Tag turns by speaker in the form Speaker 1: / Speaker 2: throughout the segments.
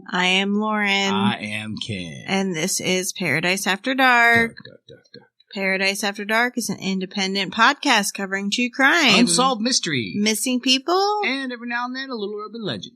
Speaker 1: I am Lauren.
Speaker 2: I am Ken.
Speaker 1: And this is Paradise After Dark.
Speaker 2: Dark.
Speaker 1: Paradise After Dark is an independent podcast covering true crime,
Speaker 2: unsolved mystery,
Speaker 1: missing people,
Speaker 2: and every now and then a little urban legend.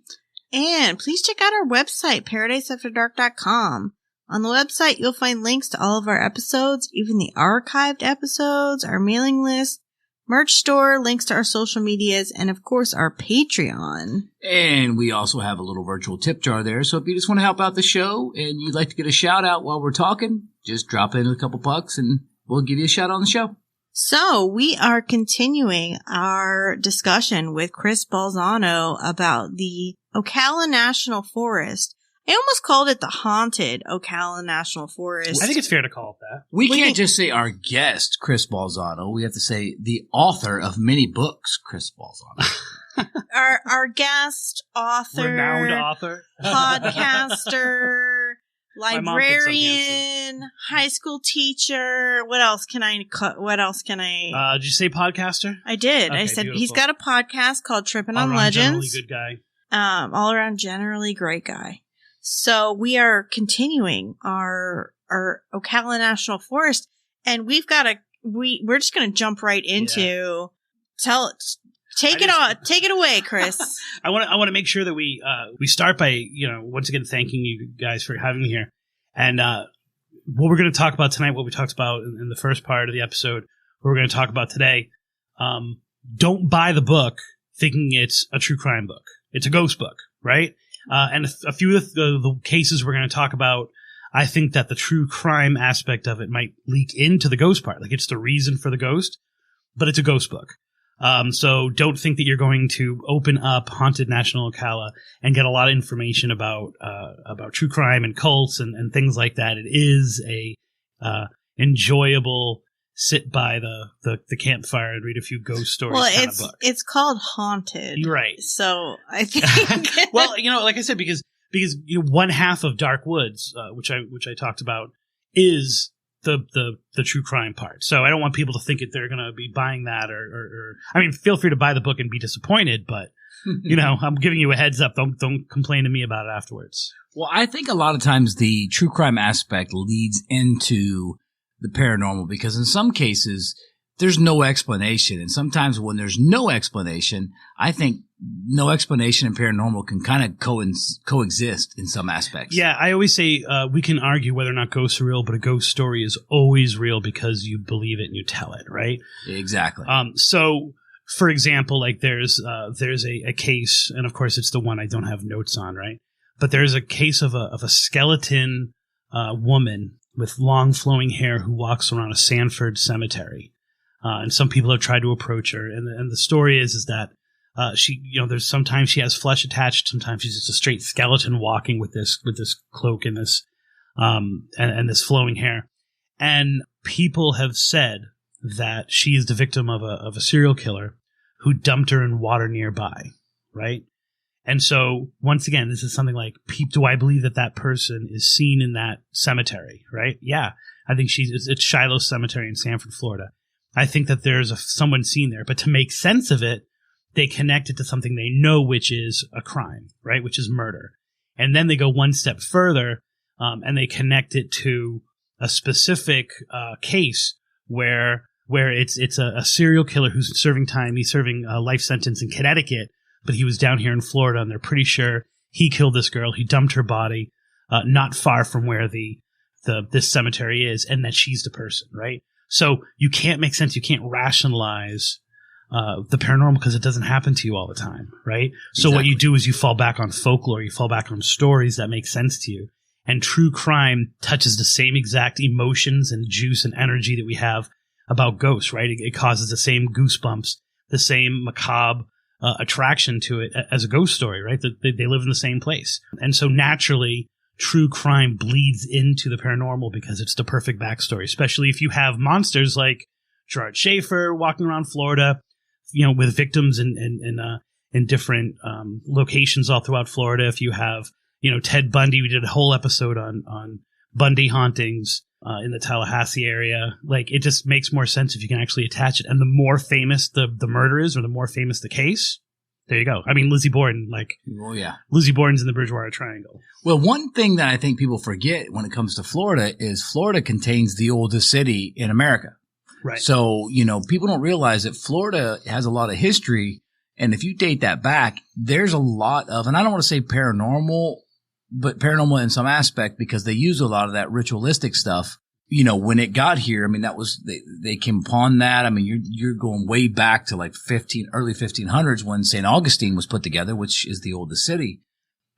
Speaker 1: And please check out our website, paradiseafterdark.com. On the website, you'll find links to all of our episodes, even the archived episodes, our mailing list, merch store, links to our social medias, and of course, our Patreon.
Speaker 2: And we also have a little virtual tip jar there, so if you just want to help out the show and you'd like to get a shout out while we're talking, just drop in a couple bucks and we'll give you a shout out on the show.
Speaker 1: So we are continuing our discussion with Chris Balzano about the Ocala National Forest. I almost called it the haunted Ocala National Forest.
Speaker 3: I think it's fair to call it that.
Speaker 2: We can't just say our guest, Chris Balzano. We have to say the author of many books, Chris Balzano.
Speaker 1: our guest, author,
Speaker 3: renowned author,
Speaker 1: podcaster, librarian, high school teacher. What else can I?
Speaker 3: Did you say podcaster?
Speaker 1: I did.
Speaker 3: Okay,
Speaker 1: I said
Speaker 3: beautiful.
Speaker 1: He's got a podcast called Trippin' on Legends.
Speaker 3: Generally good guy.
Speaker 1: All around generally great guy. So we are continuing our Ocala National Forest, and we're just going to jump right into take it away, Chris.
Speaker 3: I want to make sure that we start by once again thanking you guys for having me here, and what we're going to talk about tonight, what we talked about in the first part of the episode, what we're going to talk about today. Don't buy the book thinking it's a true crime book. It's a ghost book, right? And a few of the cases we're going to talk about, I think that the true crime aspect of it might leak into the ghost part. Like it's the reason for the ghost, but it's a ghost book. So don't think that you're going to open up Haunted National Ocala and get a lot of information about true crime and cults and things like that. It is a enjoyable sit by the campfire and read a few ghost stories kind of book.
Speaker 1: It's called Haunted.
Speaker 3: You're right.
Speaker 1: So I think
Speaker 3: well, like I said, because one half of Dark Woods, which I talked about, is the true crime part. So I don't want people to think that they're going to be buying that or I mean, feel free to buy the book and be disappointed, but I'm giving you a heads up. Don't complain to me about it afterwards.
Speaker 2: Well, I think a lot of times the true crime aspect leads into the paranormal, because in some cases there's no explanation, and sometimes when there's no explanation, I think no explanation and paranormal can kind of coexist in some aspects.
Speaker 3: Yeah, I always say we can argue whether or not ghosts are real, but a ghost story is always real because you believe it and you tell it, right?
Speaker 2: Exactly.
Speaker 3: So, for example, like there's a case, and of course it's the one I don't have notes on, right? But there's a case of a skeleton woman with long flowing hair who walks around a Sanford cemetery. And some people have tried to approach her. And the story is that she, there's sometimes she has flesh attached. Sometimes she's just a straight skeleton walking with this cloak and this, and this flowing hair. And people have said that she is the victim of a serial killer who dumped her in water nearby. Right. And so, once again, this is something like, do I believe that person is seen in that cemetery, right? Yeah. I think it's Shiloh Cemetery in Sanford, Florida. I think that there's someone seen there. But to make sense of it, they connect it to something they know, which is a crime, right? Which is murder. And then they go one step further, and they connect it to a specific case where it's a serial killer who's serving time. He's serving a life sentence in Connecticut, but he was down here in Florida, and they're pretty sure he killed this girl. He dumped her body not far from where this cemetery is, and that she's the person, right? So you can't make sense. You can't rationalize the paranormal because it doesn't happen to you all the time, right? So What you do is you fall back on folklore. You fall back on stories that make sense to you. And true crime touches the same exact emotions and juice and energy that we have about ghosts, right? It causes the same goosebumps, the same macabre attraction to it as a ghost story, right? They live in the same place. And so naturally, true crime bleeds into the paranormal because it's the perfect backstory, especially if you have monsters like Gerard Schaefer walking around Florida, with victims in different locations all throughout Florida. If you have, Ted Bundy, we did a whole episode on Bundy hauntings in the Tallahassee area. Like, it just makes more sense if you can actually attach it. And the more famous the murder is, or the more famous the case, There you go. I mean, Lizzie Borden, Lizzie Borden's in the Bridgewater Triangle.
Speaker 2: Well, one thing that I think people forget when it comes to Florida is Florida contains the oldest city in America.
Speaker 3: Right.
Speaker 2: So, people don't realize that Florida has a lot of history. And if you date that back, there's a lot of, and I don't want to say paranormal, but paranormal in some aspect because they use a lot of that ritualistic stuff. When it got here, I mean, that was, they came upon that. I mean, you're going way back to like early 1500s when St. Augustine was put together, which is the oldest city.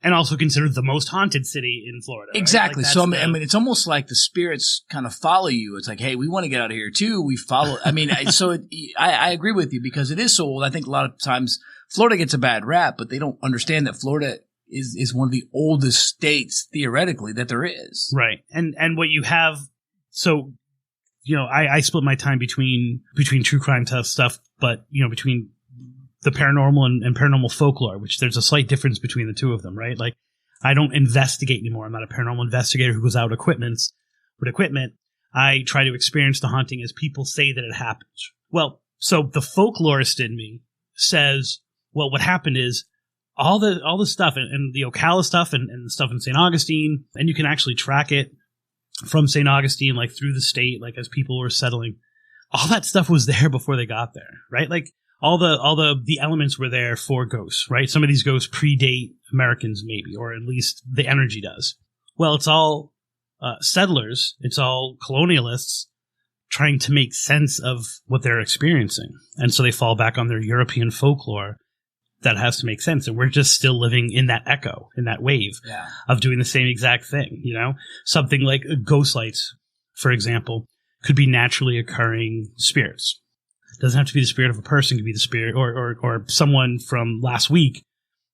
Speaker 3: And also considered the most haunted city in Florida. Right?
Speaker 2: Exactly. So, I mean, it's almost like the spirits kind of follow you. It's like, hey, we want to get out of here too. We follow. I mean, I agree with you because it is so old. I think a lot of times Florida gets a bad rap, but they don't understand that Florida is one of the oldest states theoretically that there is.
Speaker 3: Right. And what you have, so, I split my time between true crime stuff, but, between the paranormal and paranormal folklore, which there's a slight difference between the two of them, right? Like, I don't investigate anymore. I'm not a paranormal investigator who goes out with equipment. I try to experience the haunting as people say that it happens. Well, so the folklorist in me says, well, what happened is all the stuff and the Ocala stuff and the stuff in St. Augustine, and you can actually track it from St. Augustine, like through the state, like as people were settling, all that stuff was there before they got there, right? Like all the elements were there for ghosts, right? Some of these ghosts predate Americans maybe, or at least the energy does. Well, it's all settlers. It's all colonialists trying to make sense of what they're experiencing. And so they fall back on their European folklore that has to make sense. And we're just still living in that echo, in that wave of doing the same exact thing. Something like ghost lights, for example, could be naturally occurring spirits. It doesn't have to be the spirit of a person. It could be the spirit or someone from last week.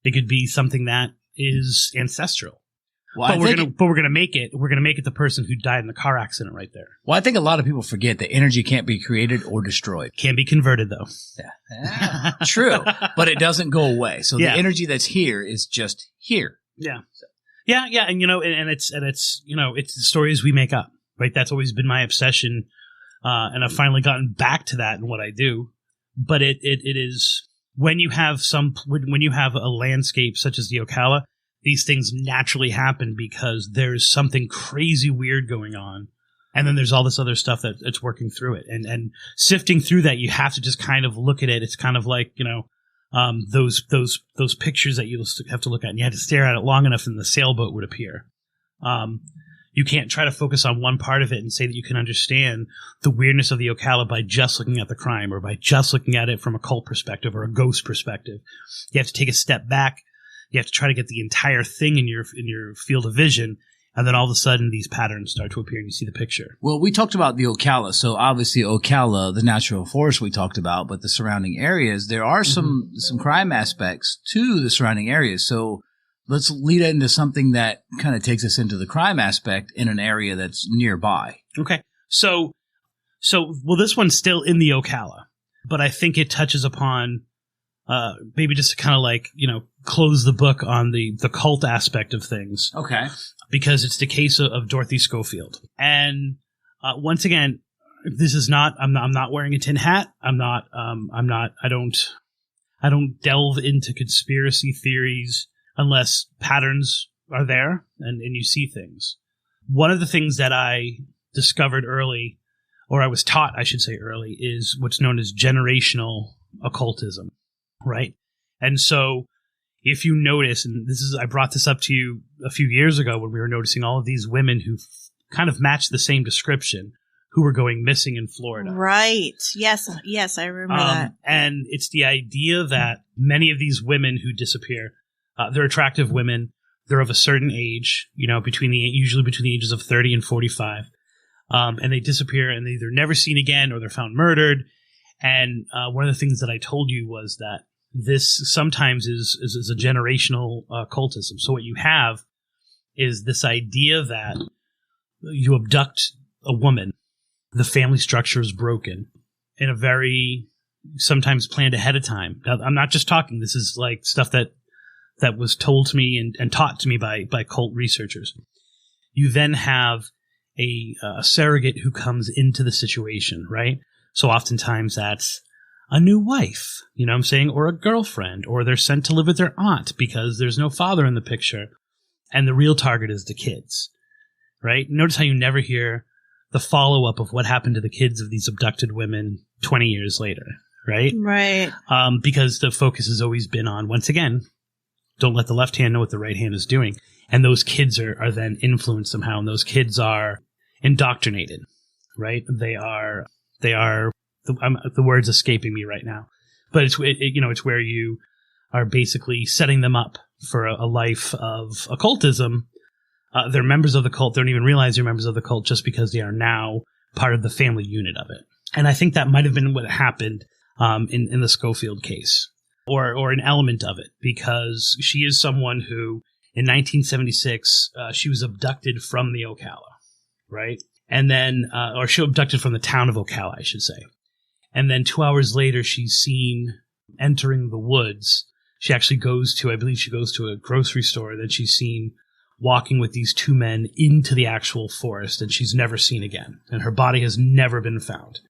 Speaker 3: It could be something that is ancestral. Well, but we're gonna make it the person who died in the car accident right there.
Speaker 2: Well, I think a lot of people forget that energy can't be created or destroyed.
Speaker 3: Can be converted though.
Speaker 2: Yeah. True, but it doesn't go away. So the energy that's here is just here.
Speaker 3: Yeah. Yeah, and it's the stories we make up, right? That's always been my obsession, and I've finally gotten back to that in what I do. But it is when you have a landscape such as the Ocala. These things naturally happen because there's something crazy weird going on. And then there's all this other stuff that's working through it. And sifting through that, you have to just kind of look at it. It's kind of like, those pictures that you have to look at. And you have to stare at it long enough and the sailboat would appear. You can't try to focus on one part of it and say that you can understand the weirdness of the Ocala by just looking at the crime or by just looking at it from a cult perspective or a ghost perspective. You have to take a step back. You have to try to get the entire thing in your field of vision, and then all of a sudden these patterns start to appear and you see the picture.
Speaker 2: Well, we talked about the Ocala. So obviously Ocala, the natural forest we talked about, but the surrounding areas, there are some crime aspects to the surrounding areas. So let's lead into something that kind of takes us into the crime aspect in an area that's nearby.
Speaker 3: Okay. So this one's still in the Ocala, but I think it touches upon maybe just to kind of close the book on the cult aspect of things.
Speaker 2: Okay.
Speaker 3: Because it's the case of Dorothy Schofield. And once again, this is not, I'm not wearing a tin hat. I don't delve into conspiracy theories unless patterns are there and you see things. One of the things that I discovered early, or I was taught, I should say early, is what's known as generational occultism. Right. And so if you notice, and I brought this up to you a few years ago when we were noticing all of these women who kind of matched the same description who were going missing in Florida.
Speaker 1: Right. Yes, I remember that. And
Speaker 3: it's the idea that many of these women who disappear, they're attractive women. They're of a certain age, usually between the ages of 30 and 45. And they disappear and they're either never seen again or they're found murdered. And one of the things that I told you was that this sometimes is a generational cultism. So what you have is this idea that you abduct a woman, the family structure is broken in a very sometimes planned ahead of time. Now, I'm not just talking. This is like stuff that was told to me and taught to me by cult researchers. You then have a surrogate who comes into the situation, right? So oftentimes that's a new wife, you know what I'm saying, or a girlfriend, or they're sent to live with their aunt because there's no father in the picture, and the real target is the kids, right? Notice how you never hear the follow-up of what happened to the kids of these abducted women 20 years later, right?
Speaker 1: Right.
Speaker 3: Because the focus has always been on, once again, don't let the left hand know what the right hand is doing. And those kids are then influenced somehow, and those kids are indoctrinated, right? The word's escaping me right now. But it's where you are basically setting them up for a life of occultism. They're members of the cult. They don't even realize they're members of the cult just because they are now part of the family unit of it. And I think that might have been what happened in the Schofield case, or an element of it, because she is someone who, in 1976, she was abducted from the Ocala, right? And then, or she was abducted from the town of Ocala, I should say. And then 2 hours later, she's seen entering the woods. She actually goes to a grocery store. Then she's seen walking with these two men into the actual forest, and she's never seen again. And her body has never been found.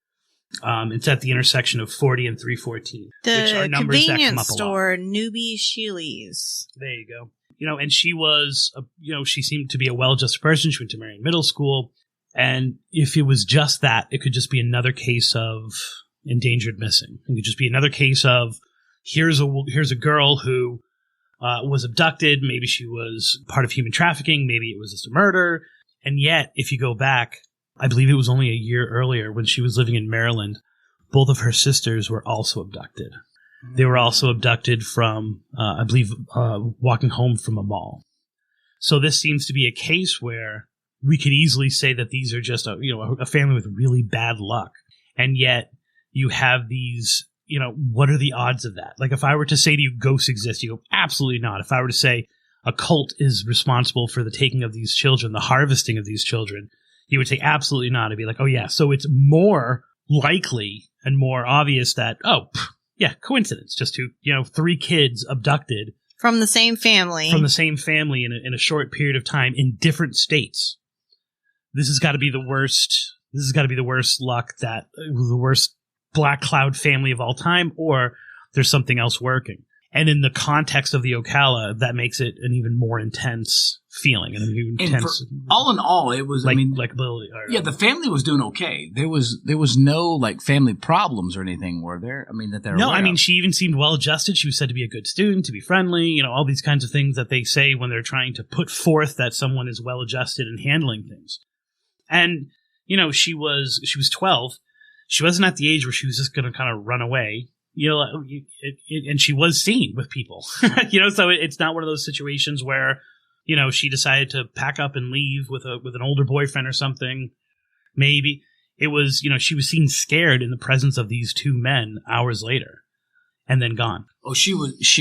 Speaker 3: It's at the intersection of 40 and 314. which are numbers that come
Speaker 1: convenience
Speaker 3: up a lot.
Speaker 1: store, Newbie Sheely's.
Speaker 3: There you go. And she was, she seemed to be a well-adjusted person. She went to Marion Middle School. And if it was just that, it could just be another case of endangered missing. It could just be another case of, here's a girl who was abducted. Maybe she was part of human trafficking. Maybe it was just a murder. And yet, if you go back, I believe it was only a year earlier when she was living in Maryland, both of her sisters were also abducted. They were also abducted from, I believe, walking home from a mall. So this seems to be a case where we could easily say that these are just a family with really bad luck. And yet you have these, what are the odds of that? Like, if I were to say to you, ghosts exist, you go, absolutely not. If I were to say a cult is responsible for the taking of these children, the harvesting of these children, you would say absolutely not. I'd be like, oh yeah. So it's more likely and more obvious that, coincidence. Just three kids abducted
Speaker 1: From the same family.
Speaker 3: in a short period of time in different states. This has got to be the worst. This has got to be the worst luck, the worst black cloud family of all time, or there's something else working. And in the context of the Ocala, that makes it an even more intense feeling.
Speaker 2: All in all, it was, the family was doing okay. There was no family problems or anything, were there?
Speaker 3: She even seemed well adjusted. She was said to be a good student, to be friendly, all these kinds of things that they say when they're trying to put forth that someone is well adjusted in handling things. And, she was 12. She wasn't at the age where she was just going to kind of run away. And she was seen with people, so it's not one of those situations where, she decided to pack up and leave with an older boyfriend or something. Maybe it was, she was seen scared in the presence of these two men hours later and then gone.
Speaker 2: Oh, she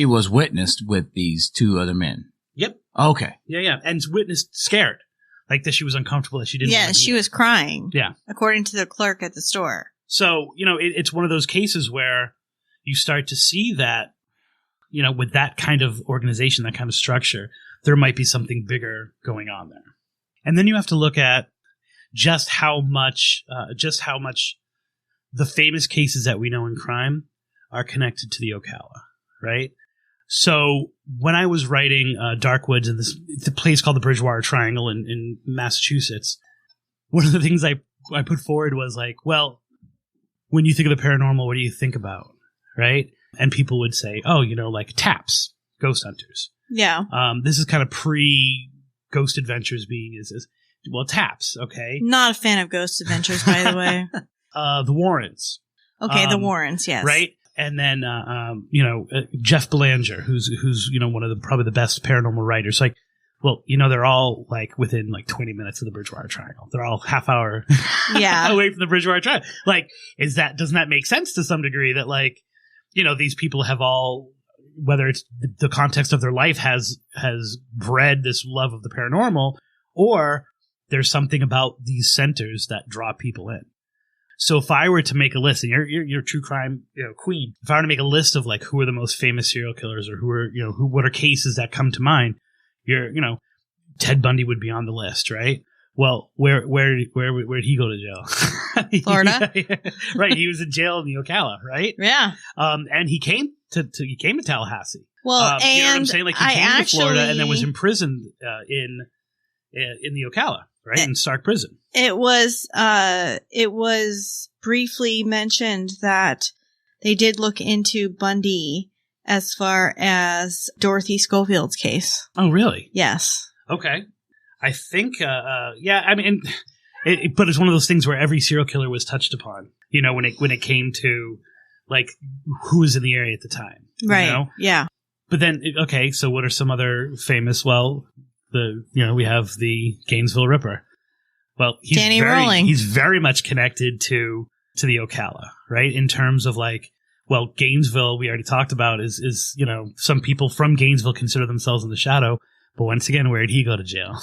Speaker 2: was witnessed with these two other men.
Speaker 3: Yep.
Speaker 2: Okay.
Speaker 3: Yeah. And witnessed scared, like that she was uncomfortable, that she didn't.
Speaker 1: Yeah, she was crying.
Speaker 3: Yeah.
Speaker 1: According to the clerk at the store.
Speaker 3: So, it's one of those cases where you start to see that, with that kind of organization, that kind of structure, there might be something bigger going on there. And then you have to look at just how much the famous cases that we know in crime are connected to the Ocala, right? So when I was writing Darkwoods in the place called the Bridgewater Triangle in Massachusetts, one of the things I put forward was well, when you think of the paranormal, what do you think about? Right? And people would say, TAPS, ghost hunters.
Speaker 1: Yeah.
Speaker 3: This is kind of pre-Ghost Adventures being TAPS, okay?
Speaker 1: Not a fan of Ghost Adventures, by the way.
Speaker 3: The Warrens.
Speaker 1: Okay, the Warrens, yes.
Speaker 3: Right? And then, Jeff Belanger, who's one of probably the best paranormal writers. They're all within 20 minutes of the Bridgewater Triangle. They're all half hour away from the Bridgewater Triangle. Doesn't that make sense to some degree that these people have all, whether it's the context of their life has bred this love of the paranormal, or there's something about these centers that draw people in. So if I were to make a list, and you're true crime queen, if I were to make a list of who are the most famous serial killers, or what are cases that come to mind, Ted Bundy would be on the list, right? Well, where did he go to jail?
Speaker 1: Florida.
Speaker 3: Right. He was in jail in the Ocala, right?
Speaker 1: Yeah.
Speaker 3: And he came to Tallahassee.
Speaker 1: Well,
Speaker 3: you know what I'm saying? Like he came to Florida and then was
Speaker 1: actually-
Speaker 3: imprisoned in the Ocala, right? In Stark Prison.
Speaker 1: It was briefly mentioned that they did look into Bundy as far as Dorothy Scofield's case.
Speaker 3: Oh, really?
Speaker 1: Yes.
Speaker 3: Okay. I think, yeah, I mean, but it's one of those things where every serial killer was touched upon, you know, when it came to, like, who was in the area at the time.
Speaker 1: Right.
Speaker 3: You know?
Speaker 1: Yeah.
Speaker 3: But then, okay, so what are some other famous, well, we have the Gainesville Ripper. Well, he's very much connected to the Ocala, right? In terms of, like, well, Gainesville, we already talked about, is you know, some people from Gainesville consider themselves in the shadow. But once again, where did he go to jail?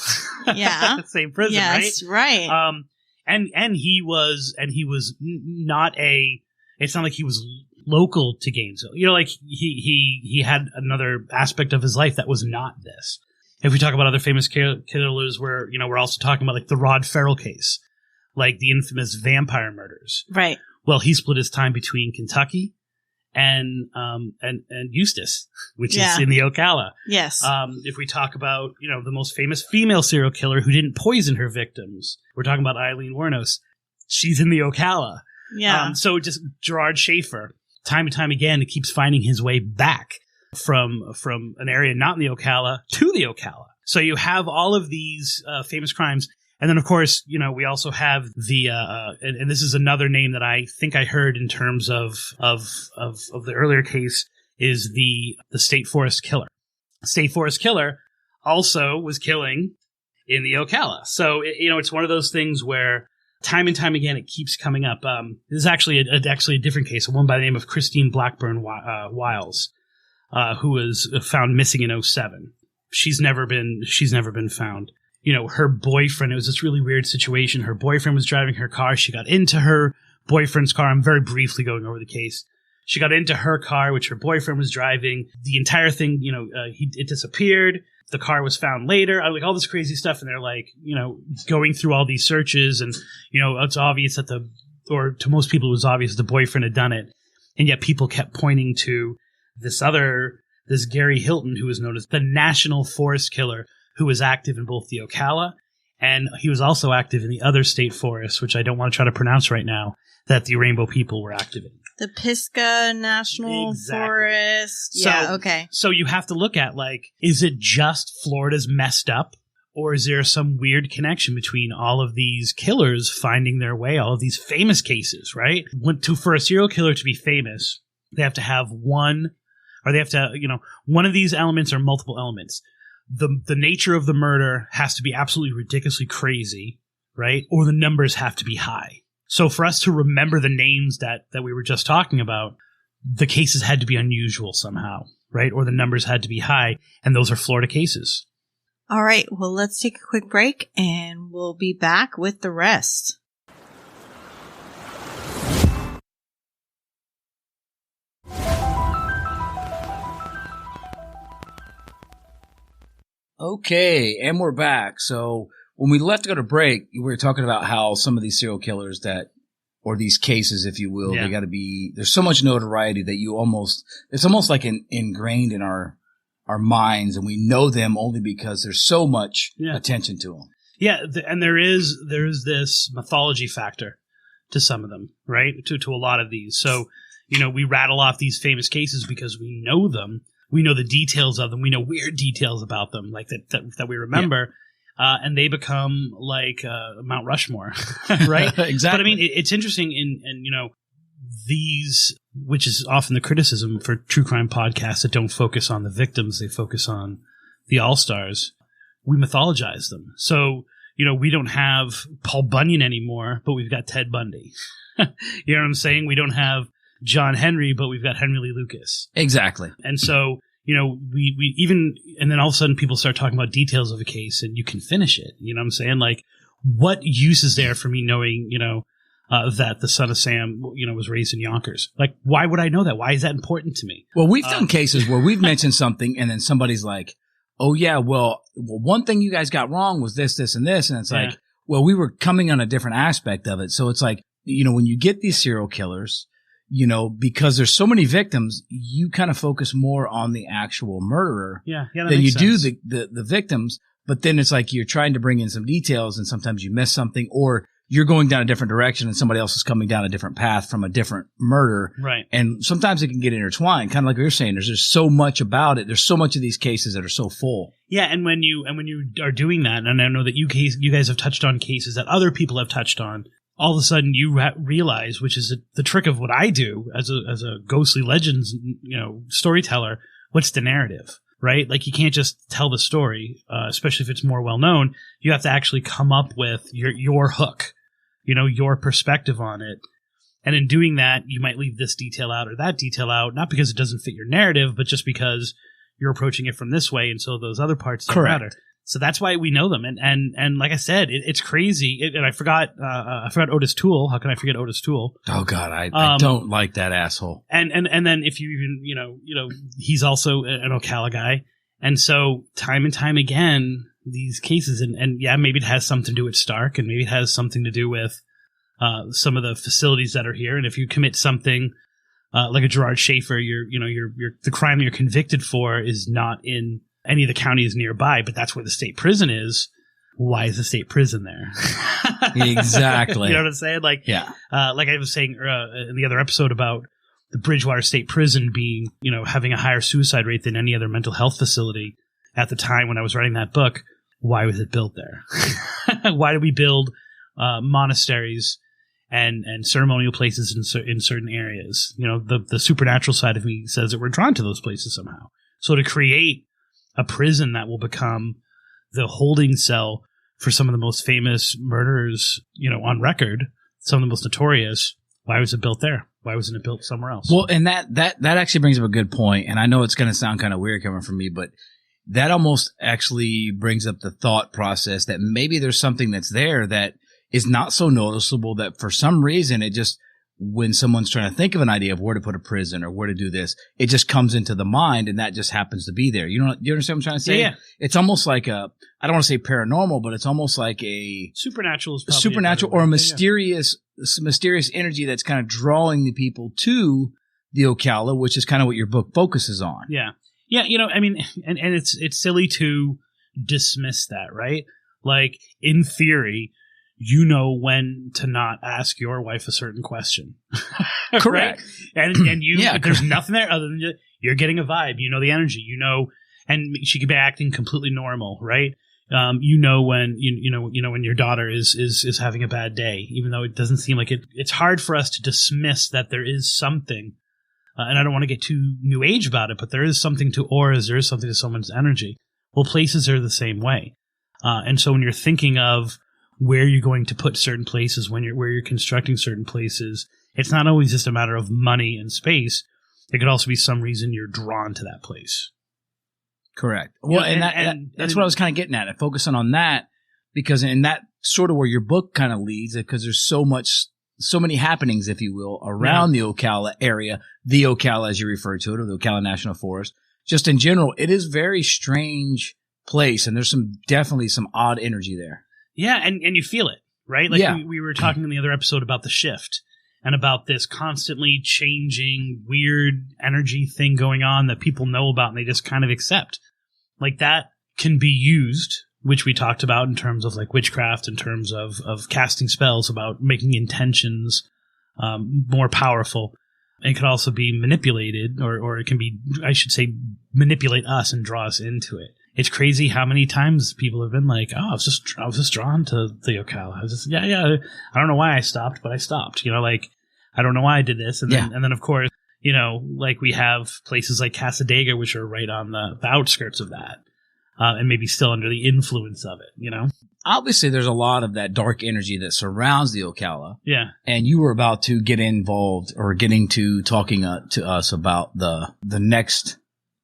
Speaker 1: Yeah.
Speaker 3: Same prison,
Speaker 1: yes,
Speaker 3: right?
Speaker 1: Right.
Speaker 3: And he was not it's not like he was local to Gainesville. You know, like he had another aspect of his life that was not this. If we talk about other famous killers, where, you know, we're also talking about, like, the Rod Farrell case, like the infamous vampire murders.
Speaker 1: Right.
Speaker 3: Well, he split his time between Kentucky and Eustis, which is in the Ocala.
Speaker 1: Yes.
Speaker 3: If we talk about, you know, the most famous female serial killer who didn't poison her victims, we're talking about Aileen Wuornos. She's in the Ocala.
Speaker 1: Yeah.
Speaker 3: So just Gerard Schaefer, time and time again, it keeps finding his way back from an area not in the Ocala to the Ocala. So you have all of these famous crimes. And then, of course, you know, we also have the and this is another name that I think I heard in terms of the earlier case, is the State Forest Killer. State Forest Killer also was killing in the Ocala. So, you know, it's one of those things where time and time again it keeps coming up. This is actually a different case, one by the name of Christine Blackburn Wiles, who was found missing in 2007. She's never been found. You know, her boyfriend, it was this really weird situation. Her boyfriend was driving her car. She got into her boyfriend's car. I'm very briefly going over the case. She got into her car, which her boyfriend was driving. The entire thing, you know, it disappeared. The car was found later. Like, all this crazy stuff. And they're, like, you know, going through all these searches. And, you know, it's obvious that to most people, it was obvious the boyfriend had done it. And yet people kept pointing to this Gary Hilton, who was known as the National Forest Killer, who was active in both the Ocala, and he was also active in the other state forests, which I don't want to try to pronounce right now, that the Rainbow people were active in.
Speaker 1: The Pisgah National Forest. Yeah, okay.
Speaker 3: So you have to look at, like, is it just Florida's messed up, or is there some weird connection between all of these killers finding their way, all of these famous cases, right? For a serial killer to be famous, they have to have one of these elements or multiple elements. The nature of the murder has to be absolutely ridiculously crazy, right? Or the numbers have to be high. So for us to remember the names that we were just talking about, the cases had to be unusual somehow, right? Or the numbers had to be high, and those are Florida cases.
Speaker 1: All right, well, let's take a quick break, and we'll be back with the rest.
Speaker 2: Okay, and we're back. So when we left to go to break, we were talking about how some of these serial killers or these cases, if you will, they got to be, there's so much notoriety that it's almost like ingrained in our minds, and we know them only because there's so much attention to them.
Speaker 3: Yeah, and there is this mythology factor to some of them, right? To a lot of these. So, you know, we rattle off these famous cases because we know them. We know the details of them. We know weird details about them, like that we remember, and they become like Mount Rushmore, right?
Speaker 2: Exactly.
Speaker 3: But I mean, it's interesting in you know, these, which is often the criticism for true crime podcasts that don't focus on the victims, they focus on the all-stars. We mythologize them. So, you know, we don't have Paul Bunyan anymore, but we've got Ted Bundy. You know what I'm saying? We don't have John Henry, but we've got Henry Lee Lucas.
Speaker 2: Exactly.
Speaker 3: And so, you know, we even, and then all of a sudden people start talking about details of a case and you can finish it. You know what I'm saying? Like, what use is there for me knowing, you know, that the son of Sam, you know, was raised in Yonkers? Like, why would I know that? Why is that important to me?
Speaker 2: Well, we've done cases where we've mentioned something and then somebody's like, oh yeah, well, one thing you guys got wrong was this, this, and this. And it's like, well, we were coming on a different aspect of it. So it's like, when you get these serial killers, because there's so many victims, you kind of focus more on the actual murderer than you do the victims. But then it's like you're trying to bring in some details, and sometimes you miss something, or you're going down a different direction and somebody else is coming down a different path from a different murder.
Speaker 3: Right.
Speaker 2: And sometimes it can get intertwined, kind of like you're saying. There's just so much about it. There's so much of these cases that are so full. Yeah,
Speaker 3: and when you are doing that, and I know that you guys have touched on cases that other people have touched on, all of a sudden you realize, which is the trick of what I do as a ghostly legends, storyteller, what's the narrative, right? Like you can't just tell the story, especially if it's more well known. You have to actually come up with your hook, your perspective on it. And in doing that, you might leave this detail out or that detail out, not because it doesn't fit your narrative, but just because you're approaching it from this way, and so those other parts don't matter. So that's why we know them. And like I said, it's crazy. And I forgot Otis Toole. How can I forget Otis Toole?
Speaker 2: Oh God, I don't like that asshole.
Speaker 3: And then if you even, he's also an Ocala guy. And so time and time again, these cases, and yeah, maybe it has something to do with Stark, and maybe it has something to do with some of the facilities that are here. And if you commit something like a Gerard Schaefer, the crime that you're convicted for is not in any of the counties nearby, but that's where the state prison is. Why is the state prison there?
Speaker 2: Exactly.
Speaker 3: You know what I'm saying? Like, yeah. Like I was saying in the other episode about the Bridgewater State Prison being, having a higher suicide rate than any other mental health facility at the time when I was writing that book. Why was it built there? Why did we build monasteries and ceremonial places in certain areas? The supernatural side of me says that we're drawn to those places somehow. So to create a prison that will become the holding cell for some of the most famous murderers, on record, some of the most notorious, why was it built there? Why wasn't it built somewhere else?
Speaker 2: Well, and that actually brings up a good point. And I know it's going to sound kind of weird coming from me, but that almost actually brings up the thought process that maybe there's something that's there that is not so noticeable, that for some reason it just, when someone's trying to think of an idea of where to put a prison or where to do this, it just comes into the mind, and that just happens to be there. You understand what I'm trying to say?
Speaker 3: Yeah.
Speaker 2: It's almost like I don't want to say paranormal, but it's almost like a
Speaker 3: supernatural
Speaker 2: or a mysterious energy that's kind of drawing the people to the Ocala, which is kind of what your book focuses on.
Speaker 3: Yeah. Yeah. And it's silly to dismiss that, right? Like in theory, when to not ask your wife a certain question.
Speaker 2: Correct.
Speaker 3: Right? And there's nothing there other than you're getting a vibe, the energy, and she could be acting completely normal, right? When when your daughter is having a bad day, even though it doesn't seem like it. It's hard for us to dismiss that there is something, and I don't want to get too new age about it, but there is something to auras, there is something to someone's energy. Well, places are the same way. And so when you're thinking of where you're going to put certain places, where you're constructing certain places, it's not always just a matter of money and space. It could also be some reason you're drawn to that place.
Speaker 2: Correct. Well, that's what I was kind of getting at. Focusing on that, because in that sort of where your book kind of leads, because there's so many happenings, if you will, around the Ocala area, the Ocala as you refer to it, or the Ocala National Forest. Just in general, it is a very strange place, and there's definitely some odd energy there.
Speaker 3: Yeah, and you feel it, right? Like we were talking in the other episode about the shift and about this constantly changing weird energy thing going on that people know about and they just kind of accept. Like that can be used, which we talked about in terms of like witchcraft, in terms of casting spells, about making intentions more powerful. It could also be manipulated, or it can be, I should say, manipulate us and draw us into it. It's crazy how many times people have been like, "Oh, I was just drawn to the Ocala. I was just, I don't know why I stopped, but I stopped. I don't know why I did this." And then of course, like we have places like Casadega, which are right on the outskirts of that, and maybe still under the influence of it.
Speaker 2: Obviously, there's a lot of that dark energy that surrounds the Ocala.
Speaker 3: Yeah.
Speaker 2: And you were about to get involved, or getting to talking to us about the next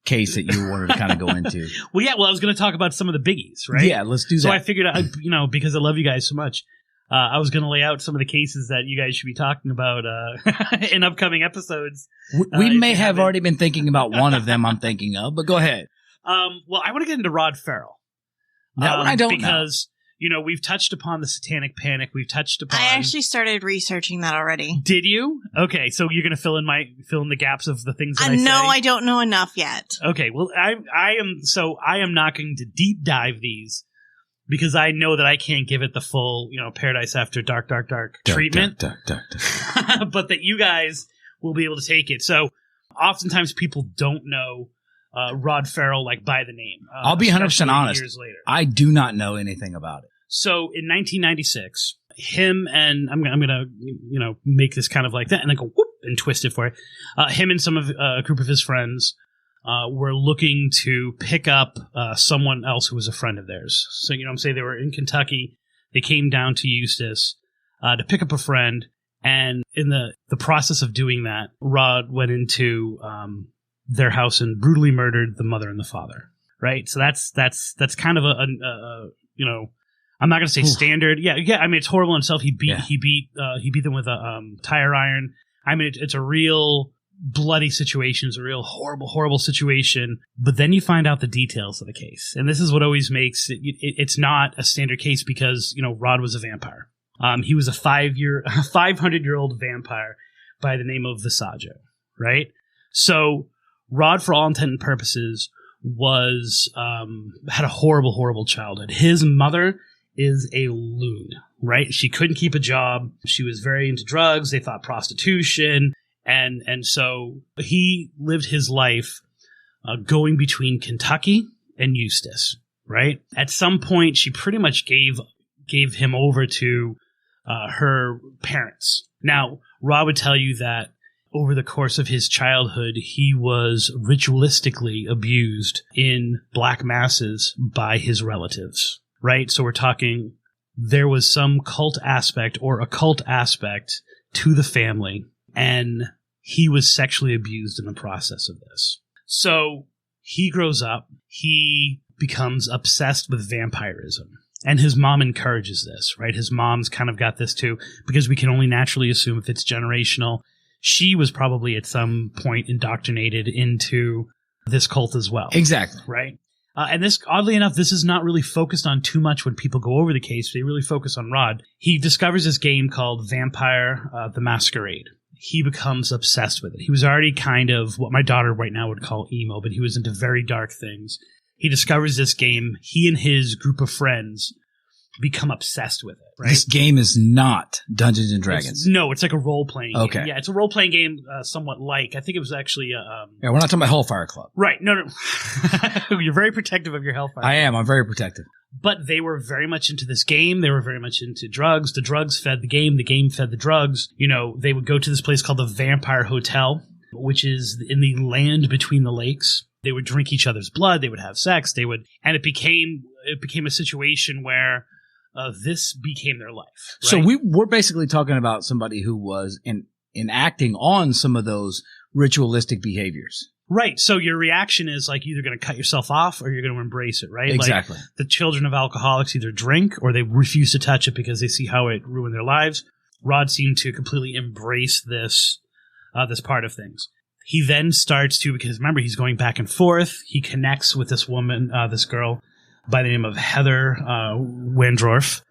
Speaker 2: case that you wanted to kind of go into.
Speaker 3: Well, I was going to talk about some of the biggies, right?
Speaker 2: Yeah, let's do that.
Speaker 3: So I figured, because I love you guys so much, I was going to lay out some of the cases that you guys should be talking about in upcoming episodes.
Speaker 2: We may have already been thinking about one of them I'm thinking of, but go ahead.
Speaker 3: Well, I want to get into Rod Farrell.
Speaker 2: That one I don't know.
Speaker 3: Because we've touched upon the Satanic Panic. We've touched upon.
Speaker 1: I actually started researching that already.
Speaker 3: Did you? Okay, so you're going to fill in the gaps of the things that I say?
Speaker 1: No, I don't know enough yet.
Speaker 3: Okay, well, I am not going to deep dive these because I know that I can't give it the full, Paradise After Dark treatment.
Speaker 2: Dark.
Speaker 3: But that you guys will be able to take it. So oftentimes people don't know Rod Farrell by the name.
Speaker 2: I'll be 100% honest.
Speaker 3: Years later.
Speaker 2: I do not know anything about it.
Speaker 3: So in 1996, him and I'm gonna make this kind of like that and then go whoop and twist it for you. Him and some of a group of his friends were looking to pick up someone else who was a friend of theirs. So say they were in Kentucky. They came down to Eustis to pick up a friend, and in the process of doing that, Rod went into their house and brutally murdered the mother and the father. Right. So that's kind of I'm not going to say standard. Yeah. I mean, it's horrible in itself. He beat them with a tire iron. I mean, it's a real bloody situation. It's a real horrible situation. But then you find out the details of the case, and this is what always makes it's not a standard case because Rod was a vampire. He was a 500-year-old vampire by the name of Visaggio. Right. So Rod, for all intent and purposes, had a horrible childhood. His mother is a loon, right? She couldn't keep a job. She was very into drugs. They thought prostitution. And so he lived his life going between Kentucky and Eustis, right? At some point, she pretty much gave him over to her parents. Now, Rod would tell you that over the course of his childhood, he was ritualistically abused in black masses by his relatives, right? So we're talking there was some cult aspect or occult aspect to the family, and he was sexually abused in the process of this. So he grows up, he becomes obsessed with vampirism. And his mom encourages this, right? His mom's kind of got this too, because we can only naturally assume if it's generational. She was probably at some point indoctrinated into this cult as well.
Speaker 2: Exactly.
Speaker 3: Right? And this, oddly enough, this is not really focused on too much when people go over the case. They really focus on Rod. He discovers this game called Vampire the Masquerade. He becomes obsessed with it. He was already kind of what my daughter right now would call emo, but he was into very dark things. He discovers this game. He and his group of friends become obsessed with it. Right?
Speaker 2: This game is not Dungeons and Dragons.
Speaker 3: It's like a role-playing game.
Speaker 2: Okay.
Speaker 3: Yeah, it's a role-playing game somewhat like. I think it was actually
Speaker 2: yeah, we're not talking about Hellfire Club.
Speaker 3: Right. No. You're very protective of your Hellfire Club.
Speaker 2: I am. I'm very protective.
Speaker 3: But they were very much into this game. They were very much into drugs. The drugs fed the game fed the drugs. They would go to this place called the Vampire Hotel, which is in the land between the lakes. They would drink each other's blood. They would have sex. And it became a situation where this became their life. Right?
Speaker 2: So we're basically talking about somebody who was enacting on some of those ritualistic behaviors.
Speaker 3: Right. So your reaction is like either going to cut yourself off or you're going to embrace it, right?
Speaker 2: Exactly.
Speaker 3: Like the children of alcoholics either drink or they refuse to touch it because they see how it ruined their lives. Rod seemed to completely embrace this part of things. He then starts to, because remember, he's going back and forth. He connects with this woman, this girl by the name of Heather Wendorf,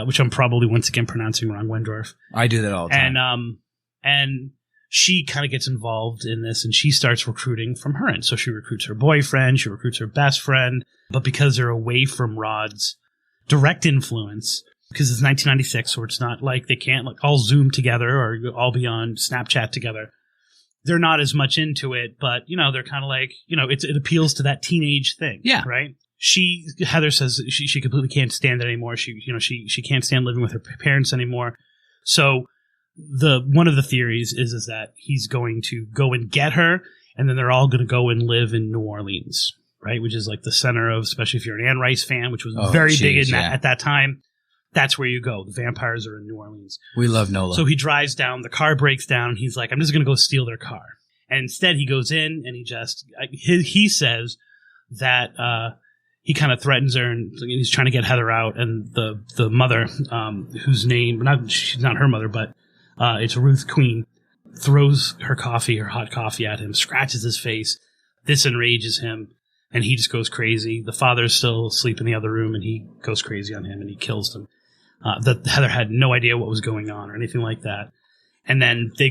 Speaker 3: which I'm probably once again pronouncing wrong, Wendorf.
Speaker 2: I do that all the time.
Speaker 3: And she kind of gets involved in this, and she starts recruiting from her end. So she recruits her boyfriend, she recruits her best friend, but because they're away from Rod's direct influence, because it's 1996, so it's not like they can't all Zoom together or all be on Snapchat together. They're not as much into it, but, they're kind of like, it appeals to that teenage thing. Yeah. Right? Heather says she completely can't stand it anymore. She can't stand living with her parents anymore. So one of the theories is that he's going to go and get her, and then they're all going to go and live in New Orleans, right? Which is like the center of, especially if you're an Anne Rice fan, which was very big at that time. That's where you go. The vampires are in New Orleans.
Speaker 2: We love Nola.
Speaker 3: So he drives down. The car breaks down. He's like, I'm just going to go steal their car. And instead, he goes in and he says that he kind of threatens her, and he's trying to get Heather out. And the mother, whose name, she's not her mother, but it's Ruth Queen, throws her hot coffee at him, scratches his face. This enrages him. and he just goes crazy. The father's still asleep in the other room, and he goes crazy on him, and he kills him. That Heather had no idea what was going on or anything like that. And then they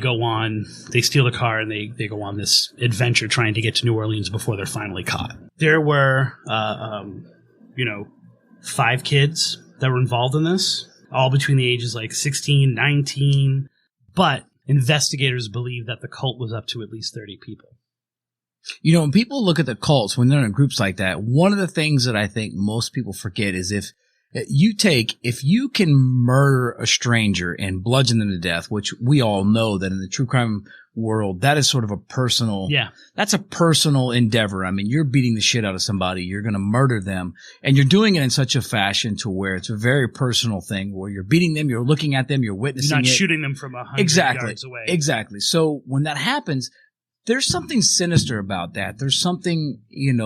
Speaker 3: steal the car, and they go on this adventure trying to get to New Orleans before they're finally caught. There were, 5 kids that were involved in this, all between the ages like 16, 19. But investigators believe that the cult was up to at least 30 people.
Speaker 2: You know, when people look at the cults, when they're in groups like that, one of the things that I think most people forget is if you can murder a stranger and bludgeon them to death, which we all know that in the true crime world, that is sort of a personal, that's a personal endeavor. I mean, you're beating the shit out of somebody. You're going to murder them, and you're doing it in such a fashion to where it's a very personal thing where you're beating them, you're looking at them, you're witnessing it.
Speaker 3: You're not shooting them from 100 yards away.
Speaker 2: Exactly. So when that happens, there's something sinister about that. There's something,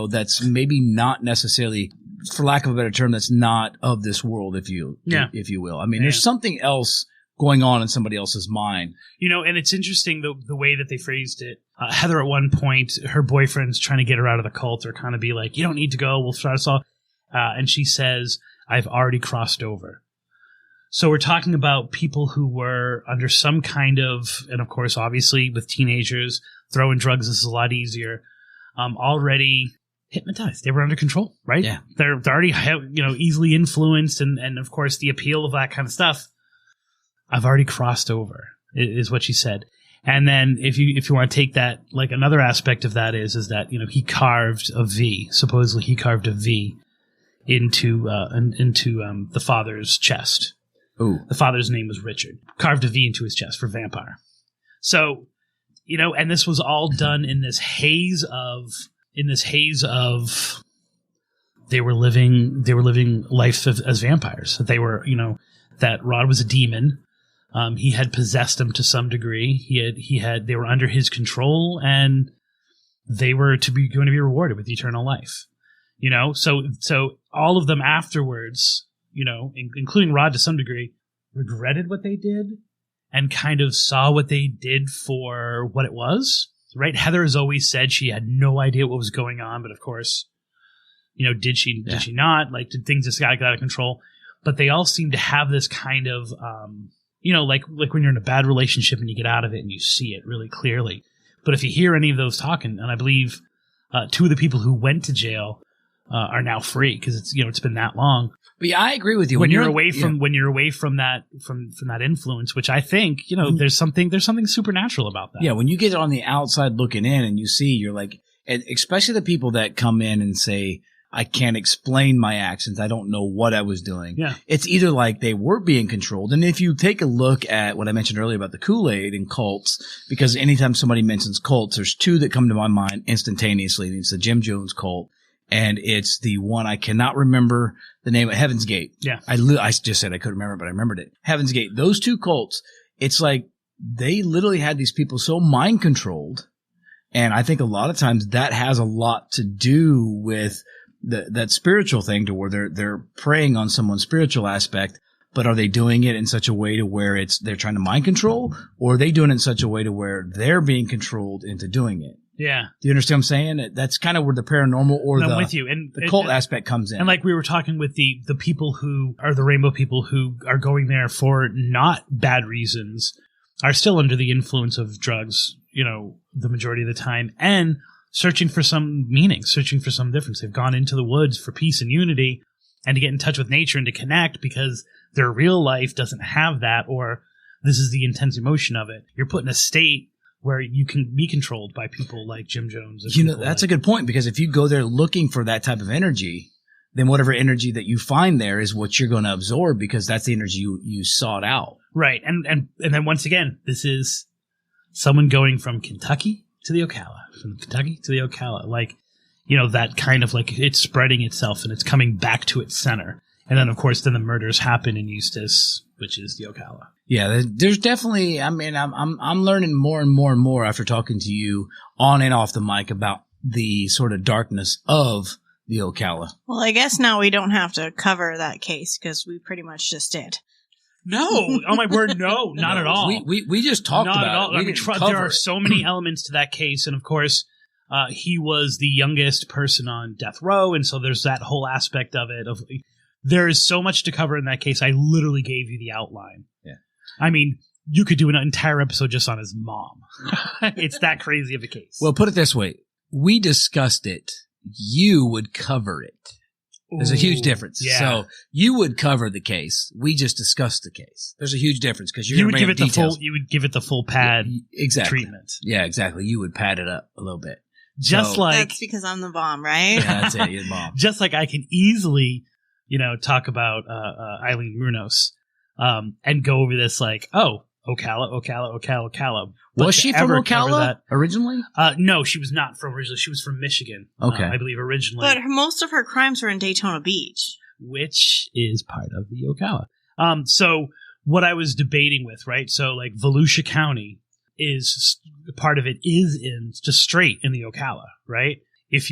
Speaker 2: that's maybe not necessarily, for lack of a better term, that's not of this world, if you will. I mean, there's something else going on in somebody else's mind.
Speaker 3: And it's interesting the way that they phrased it. Heather, at one point, her boyfriend's trying to get her out of the cult, or kind of be like, you don't need to go, we'll try to solve. And she says, I've already crossed over. So we're talking about people who were under some kind of, and of course, obviously, with teenagers, throwing drugs is a lot easier, already hypnotized. They were under control, right?
Speaker 2: Yeah.
Speaker 3: They're already, easily influenced, and of course, the appeal of that kind of stuff. I've already crossed over, is what she said. And then if you want to take that, like, another aspect of that is that, he carved a V. Supposedly he carved a V into the father's chest.
Speaker 2: Ooh.
Speaker 3: The father's name was Richard. Carved a V into his chest for vampire. So, and this was all done in this haze of they were living life as vampires. That they were, that Rod was a demon. He had possessed them to some degree. They were under his control, and they were going to be rewarded with eternal life. So all of them afterwards, including Rod to some degree, regretted what they did and kind of saw what they did for what it was. Right? Heather has always said she had no idea what was going on, but of course, did she not? Like, did things just get out of control? But they all seem to have this kind of, like when you're in a bad relationship and you get out of it and you see it really clearly. But if you hear any of those talking, and I believe 2 of the people who went to jail are now free because it's been that long.
Speaker 2: But yeah, I agree with you.
Speaker 3: When you're away from that influence, which I think there's something supernatural about that.
Speaker 2: Yeah, when you get on the outside looking in and you see, you're like, and especially the people that come in and say, I can't explain my actions. I don't know what I was doing.
Speaker 3: Yeah.
Speaker 2: It's either like they were being controlled. And if you take a look at what I mentioned earlier about the Kool-Aid and cults, because anytime somebody mentions cults, there's 2 that come to my mind instantaneously. It's the Jim Jones cult, and it's the one I cannot remember the name of, Heaven's Gate.
Speaker 3: Yeah.
Speaker 2: I just said I couldn't remember, but I remembered it. Heaven's Gate. Those 2 cults, it's like they literally had these people so mind controlled. And I think a lot of times that has a lot to do with that spiritual thing, to where they're preying on someone's spiritual aspect, but are they doing it in such a way to where they're trying to mind control, or are they doing it in such a way to where they're being controlled into doing it?
Speaker 3: Yeah.
Speaker 2: Do you understand what I'm saying? That's kind of where the paranormal or
Speaker 3: I'm with you. And
Speaker 2: the cult aspect comes in.
Speaker 3: And like we were talking with the people who are the rainbow people who are going there for not bad reasons, are still under the influence of drugs, the majority of the time, and searching for some meaning, searching for some difference. They've gone into the woods for peace and unity and to get in touch with nature and to connect, because their real life doesn't have that, or this is the intense emotion of it. You're put in a state where you can be controlled by people like Jim Jones.
Speaker 2: That's a good point, because if you go there looking for that type of energy, then whatever energy that you find there is what you're going to absorb, because that's the energy you sought out.
Speaker 3: Right. And then once again, this is someone going from Kentucky to the Ocala, like, that kind of like it's spreading itself and it's coming back to its center. And then, of course, the murders happen in Eustis, which is the Ocala.
Speaker 2: Yeah, there's definitely, I mean, I'm learning more and more and more after talking to you on and off the mic about the sort of darkness of the Ocala.
Speaker 1: Well, I guess now we don't have to cover that case because we pretty much just did.
Speaker 3: No, oh my word, no, not at all.
Speaker 2: We just talked
Speaker 3: not
Speaker 2: about
Speaker 3: at all.
Speaker 2: it.
Speaker 3: There are so many elements to that case, and of course, He was the youngest person on death row, and so there's that whole aspect of it. There is so much to cover in that case. I literally gave you the outline.
Speaker 2: Yeah.
Speaker 3: I mean, you could do an entire episode just on his mom. It's that crazy of a case.
Speaker 2: Well, put it this way. We discussed it. You would cover it. There's a huge difference.
Speaker 3: Yeah.
Speaker 2: So you would cover the case. We just discussed the case. There's a huge difference because
Speaker 3: you would give it the full pad
Speaker 2: exactly.
Speaker 3: treatment.
Speaker 2: Yeah, exactly. You would pad it up a little bit.
Speaker 1: That's because I'm the bomb, right?
Speaker 2: Yeah, that's it. You're the bomb.
Speaker 3: Just like I can easily, talk about Aileen Wuornos and go over this like, oh, Ocala.
Speaker 2: Was she from Ocala originally?
Speaker 3: No, she was not from originally. She was from Michigan.
Speaker 2: Okay.
Speaker 3: I believe originally.
Speaker 1: But most of her crimes were in Daytona Beach.
Speaker 3: Which is part of the Ocala. So what I was debating with, right? So like Volusia County is part of it is in just straight in the Ocala, right? If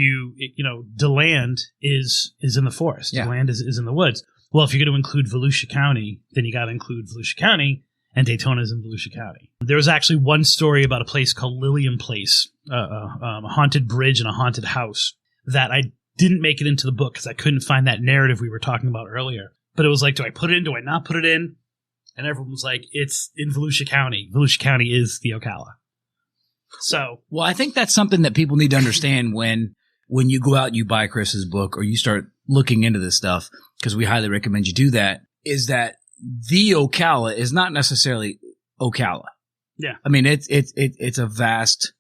Speaker 3: DeLand is in the forest.
Speaker 2: Yeah.
Speaker 3: DeLand is in the woods. Well, if you're going to include Volusia County, then you got to include Volusia County. And Daytona's in Volusia County. There was actually one story about a place called Lillian Place, a haunted bridge and a haunted house that I didn't make it into the book because I couldn't find that narrative we were talking about earlier. But it was like, do I put it in? Do I not put it in? And everyone was like, it's in Volusia County. Volusia County is the Ocala. So,
Speaker 2: well, I think that's something that people need to understand when you go out and you buy Chris's book or you start looking into this stuff, because we highly recommend you do that, is that the Ocala is not necessarily Ocala.
Speaker 3: Yeah.
Speaker 2: I mean, it's a vast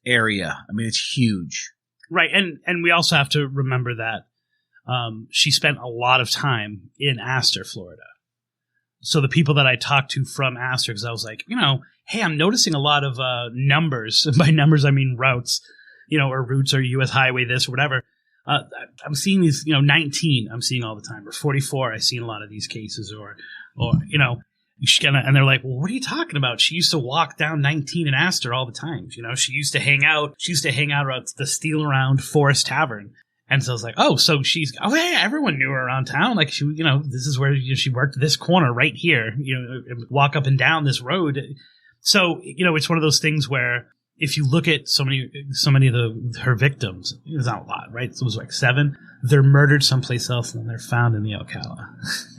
Speaker 2: area. I mean, it's huge.
Speaker 3: Right. And we also have to remember that she spent a lot of time in Astor, Florida. So the people that I talked to from Astor, because I was like, hey, I'm noticing a lot of numbers. By numbers, I mean routes, or routes or U.S. highway this or whatever. I'm seeing these, 19 I'm seeing all the time, or 44 I see in a lot of these cases, or and they're like, well, what are you talking about? She used to walk down 19 in Astor all the time. She used to hang out at the Steel Around Forest Tavern. And so I was like, yeah, everyone knew her around town. Like she, this is where she worked this corner right here, walk up and down this road. So, it's one of those things where, if you look at so many of her victims, it's not a lot, right? So it was like 7. They're murdered someplace else and they're found in the Ocala,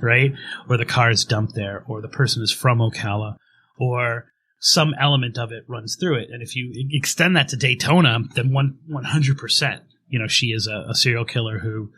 Speaker 3: right? Or the car is dumped there, or the person is from Ocala, or some element of it runs through it. And if you extend that to Daytona, then 100%, she is a serial killer who,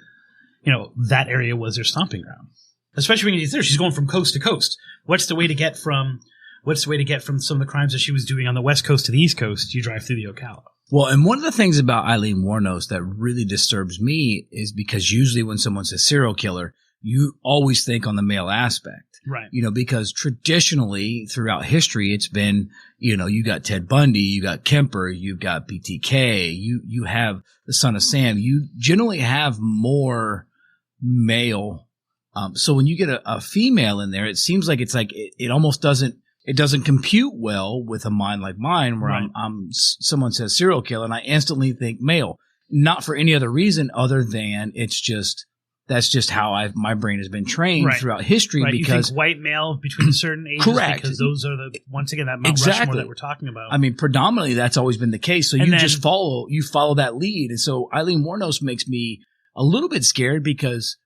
Speaker 3: that area was their stomping ground. Especially when she's there, she's going from coast to coast. What's the way to get from some of the crimes that she was doing on the West Coast to the East Coast? You drive through the Ocala.
Speaker 2: Well, and one of the things about Aileen Wuornos that really disturbs me is because usually when someone says serial killer, you always think on the male aspect.
Speaker 3: Right.
Speaker 2: Because traditionally throughout history, it's been, you got Ted Bundy, you got Kemper, you've got BTK, you have the Son of Sam. You generally have more male. So when you get a female in there, it seems like it almost doesn't compute well with a mind like mine, where
Speaker 3: right.
Speaker 2: Someone says serial killer and I instantly think male, not for any other reason other than that's just how my brain has been trained
Speaker 3: right.
Speaker 2: throughout history.
Speaker 3: Right.
Speaker 2: Because
Speaker 3: you think white male between a certain ages,
Speaker 2: correct.
Speaker 3: Because those are once again that Mount Rushmore that we're talking about.
Speaker 2: I mean, predominantly that's always been the case. So just follow that lead. And so Aileen Wuornos makes me a little bit scared because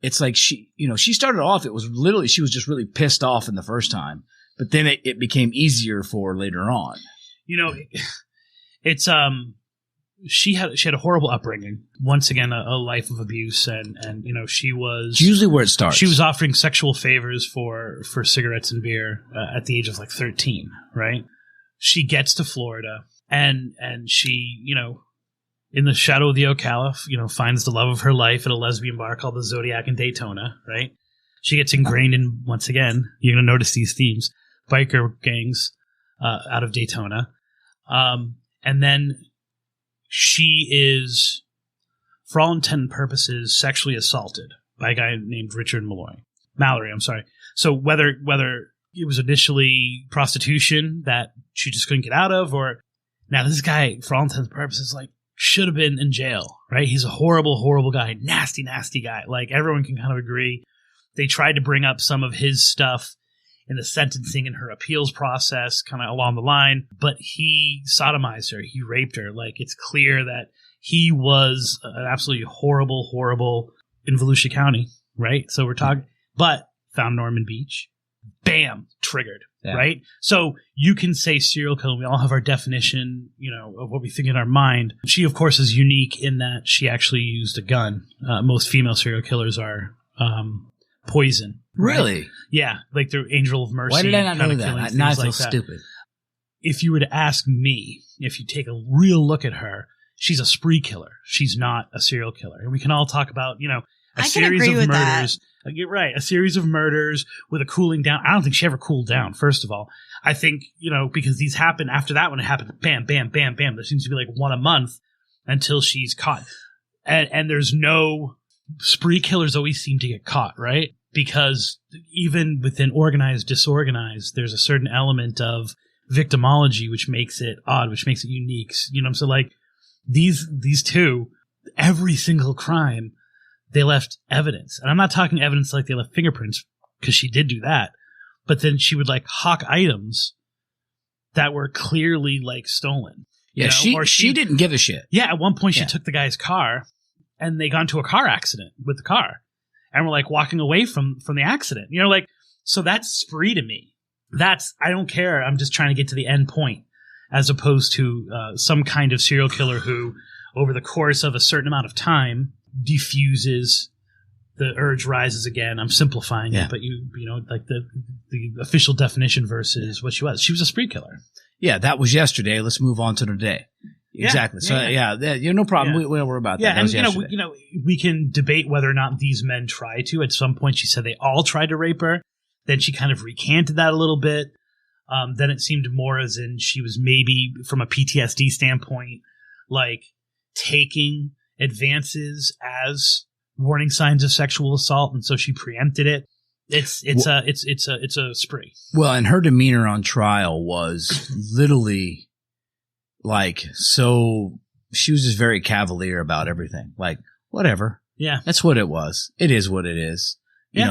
Speaker 2: it's like she started off, it was literally, she was just really pissed off in the first time. But then it became easier for her later on.
Speaker 3: It's she had a horrible upbringing. Once again, a life of abuse, and she was.
Speaker 2: It's usually where it starts.
Speaker 3: She was offering sexual favors for cigarettes and beer at the age of like 13. Right. She gets to Florida, and she in the shadow of the Ocala, finds the love of her life at a lesbian bar called the Zodiac in Daytona. Right. She gets ingrained in, once again, you're going to notice these themes. Biker gangs out of Daytona. And then she is, for all intent and purposes, sexually assaulted by a guy named Richard Mallory. I'm sorry. So whether it was initially prostitution that she just couldn't get out of, or now this guy, for all intents and purposes, should have been in jail, right? He's a horrible, horrible guy. Nasty, nasty guy. Like, everyone can kind of agree. They tried to bring up some of his stuff in the sentencing and her appeals process, kind of along the line. But he sodomized her. He raped her. Like, it's clear that he was an absolutely horrible in Volusia County, right? So we're talking, but found Norman Beach. Bam, triggered, right? So you can say serial killer. We all have our definition, of what we think in our mind. She, of course, is unique in that she actually used a gun. Most female serial killers are poison. Right?
Speaker 2: Really?
Speaker 3: Yeah, like the Angel of Mercy.
Speaker 2: Why did I not know that? Not so stupid.
Speaker 3: If you were to ask me, if you take a real look at her, she's a spree killer. She's not a serial killer. And we can all talk about, a series of murders. You're right. A series of murders with a cooling down. I don't think she ever cooled down, first of all. I think, because these happen after that one, it happened bam, bam, bam, bam. There seems to be like one a month until she's caught. And there's no spree killers always seem to get caught, right? Because even within organized, disorganized, there's a certain element of victimology which makes it odd, which makes it unique. So like these two, every single crime, they left evidence. And I'm not talking evidence like they left fingerprints, because she did do that. But then she would like hawk items that were clearly like stolen.
Speaker 2: Yeah, she didn't give a shit.
Speaker 3: Yeah, at one point she took the guy's car and they got into a car accident with the car. And were like walking away from the accident. So that's spree to me. I don't care. I'm just trying to get to the end point, as opposed to some kind of serial killer who, over the course of a certain amount of time, diffuses, the urge rises again. I'm simplifying it, but like the official definition versus what she was. She was a spree killer.
Speaker 2: Yeah, that was yesterday. Let's move on to today. Exactly. No problem.
Speaker 3: Yeah.
Speaker 2: We're about that.
Speaker 3: Yeah,
Speaker 2: that
Speaker 3: and we can debate whether or not these men tried to. At some point, she said they all tried to rape her. Then she kind of recanted that a little bit. Then it seemed more as in she was maybe, from a PTSD standpoint, like taking advances as warning signs of sexual assault, and so she preempted it. It's a spree.
Speaker 2: Well, and her demeanor on trial was literally like, so she was just very cavalier about everything. Like, whatever.
Speaker 3: Yeah.
Speaker 2: That's what it was. It is what it is.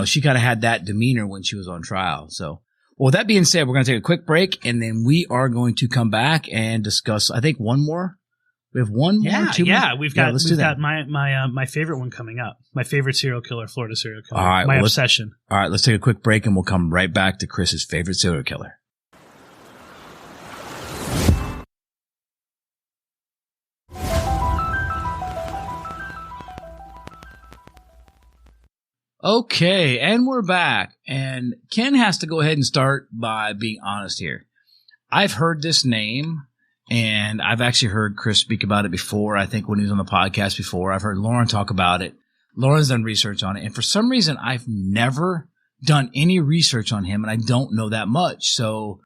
Speaker 2: She kind of had that demeanor when she was on trial. So, well, with that being said, we're going to take a quick break, and then we are going to come back and discuss, I think, one more. We have one more, two more?
Speaker 3: Yeah, we've got my favorite one coming up. My favorite serial killer, Florida serial killer.
Speaker 2: All right,
Speaker 3: my obsession.
Speaker 2: All right, let's take a quick break, and we'll come right back to Chris's favorite serial killer. Okay, and we're back. And Ken has to go ahead and start by being honest here. I've heard this name, and I've actually heard Chris speak about it before. I think when he was on the podcast before, I've heard Lauren talk about it. Lauren's done research on it. And for some reason, I've never done any research on him, and I don't know that much. So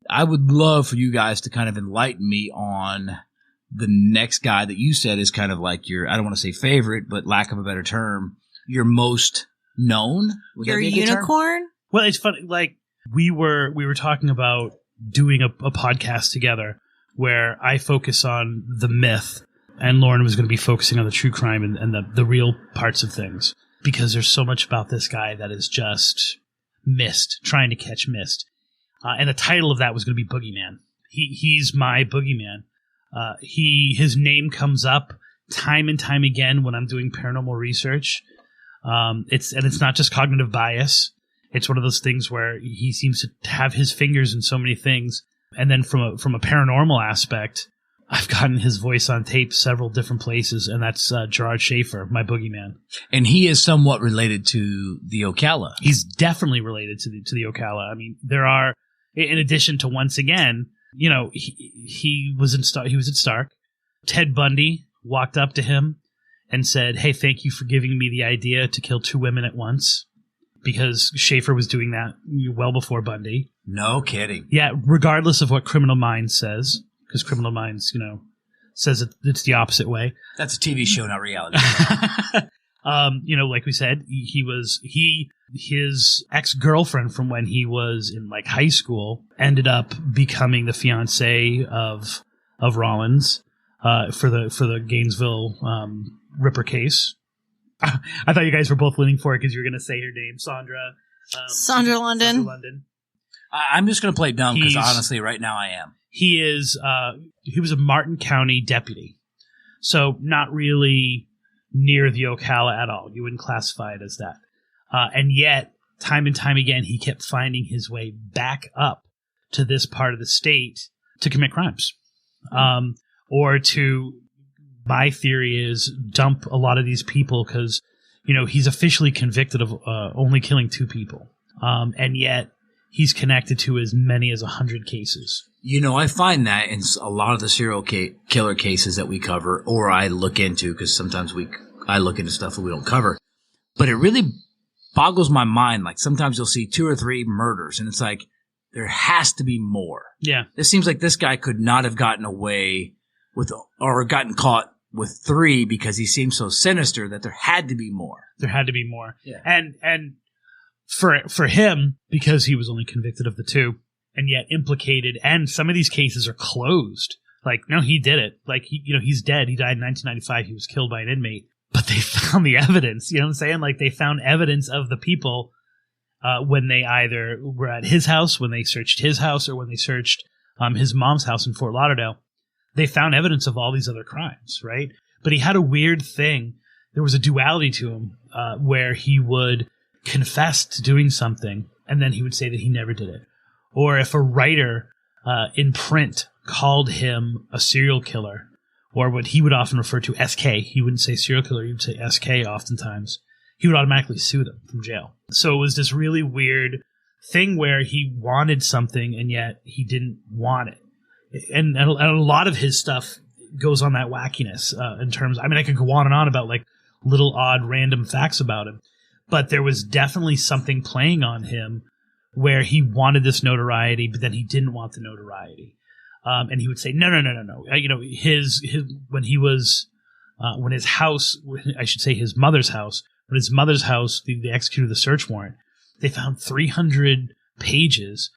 Speaker 2: I would love for you guys to kind of enlighten me on the next guy that you said is kind of like your, I don't want to say favorite, but lack of a better term, your most known.
Speaker 1: Your unicorn?
Speaker 3: Well, it's funny. Like we were talking about doing a podcast together where I focus on the myth, and Lauren was going to be focusing on the true crime and the real parts of things, because there's so much about this guy that is just missed, trying to catch mist. And the title of that was going to be Boogeyman. He's my Boogeyman. His name comes up time and time again when I'm doing paranormal research. It's not just cognitive bias. It's one of those things where he seems to have his fingers in so many things. And then from a paranormal aspect, I've gotten his voice on tape several different places, and that's Gerard Schaefer, my Boogeyman.
Speaker 2: And he is somewhat related to the Ocala.
Speaker 3: He's definitely related to the Ocala. I mean, there are, in addition to, once again, he was at Stark. Ted Bundy walked up to him and said, "Hey, thank you for giving me the idea to kill 2 women at once," because Schaefer was doing that well before Bundy.
Speaker 2: No kidding.
Speaker 3: Yeah, regardless of what Criminal Minds says, because Criminal Minds, says it's the opposite way.
Speaker 2: That's a TV show, not reality.
Speaker 3: Like we said, his ex-girlfriend from when he was in like high school ended up becoming the fiance of Rollins for the Gainesville Ripper case. I thought you guys were both leaning for it because you were going to say her name, Sandra
Speaker 1: Sandra London.
Speaker 2: I'm just going to play dumb because honestly, right now I am.
Speaker 3: He was a Martin County deputy, so not really near the Ocala at all. You wouldn't classify it as that. And yet, time and time again, he kept finding his way back up to this part of the state to commit crimes. Or to, my theory is, dump a lot of these people because, he's officially convicted of only killing 2 people. And yet, he's connected to as many as 100 cases.
Speaker 2: I find that in a lot of the serial killer cases that we cover, or I look into, because sometimes I look into stuff that we don't cover, but it really boggles my mind. Like sometimes you'll see 2 or 3 murders, and it's like there has to be more.
Speaker 3: Yeah,
Speaker 2: it seems like this guy could not have gotten away with or gotten caught with 3 because he seems so sinister that there had to be more.
Speaker 3: There had to be more.
Speaker 2: Yeah.
Speaker 3: And for him, because he was only convicted of the 2. And yet implicated, and some of these cases are closed. Like, no, he did it. Like, he's dead. He died in 1995. He was killed by an inmate. But they found the evidence. You know what I'm saying? Like, they found evidence of the people when they either were at his house, when they searched his house, or when they searched his mom's house in Fort Lauderdale. They found evidence of all these other crimes, right? But he had a weird thing. There was a duality to him where he would confess to doing something, and then he would say that he never did it. Or if a writer in print called him a serial killer, or what he would often refer to SK, he wouldn't say serial killer, he would say SK oftentimes, he would automatically sue them from jail. So it was this really weird thing where he wanted something and yet he didn't want it. And a lot of his stuff goes on that wackiness in terms, I could go on and on about like little odd random facts about him, but there was definitely something playing on him where he wanted this notoriety, but then he didn't want the notoriety. And he would say, no. When his house, I should say his mother's house, when his mother's house, they executed the search warrant, they found 300 pages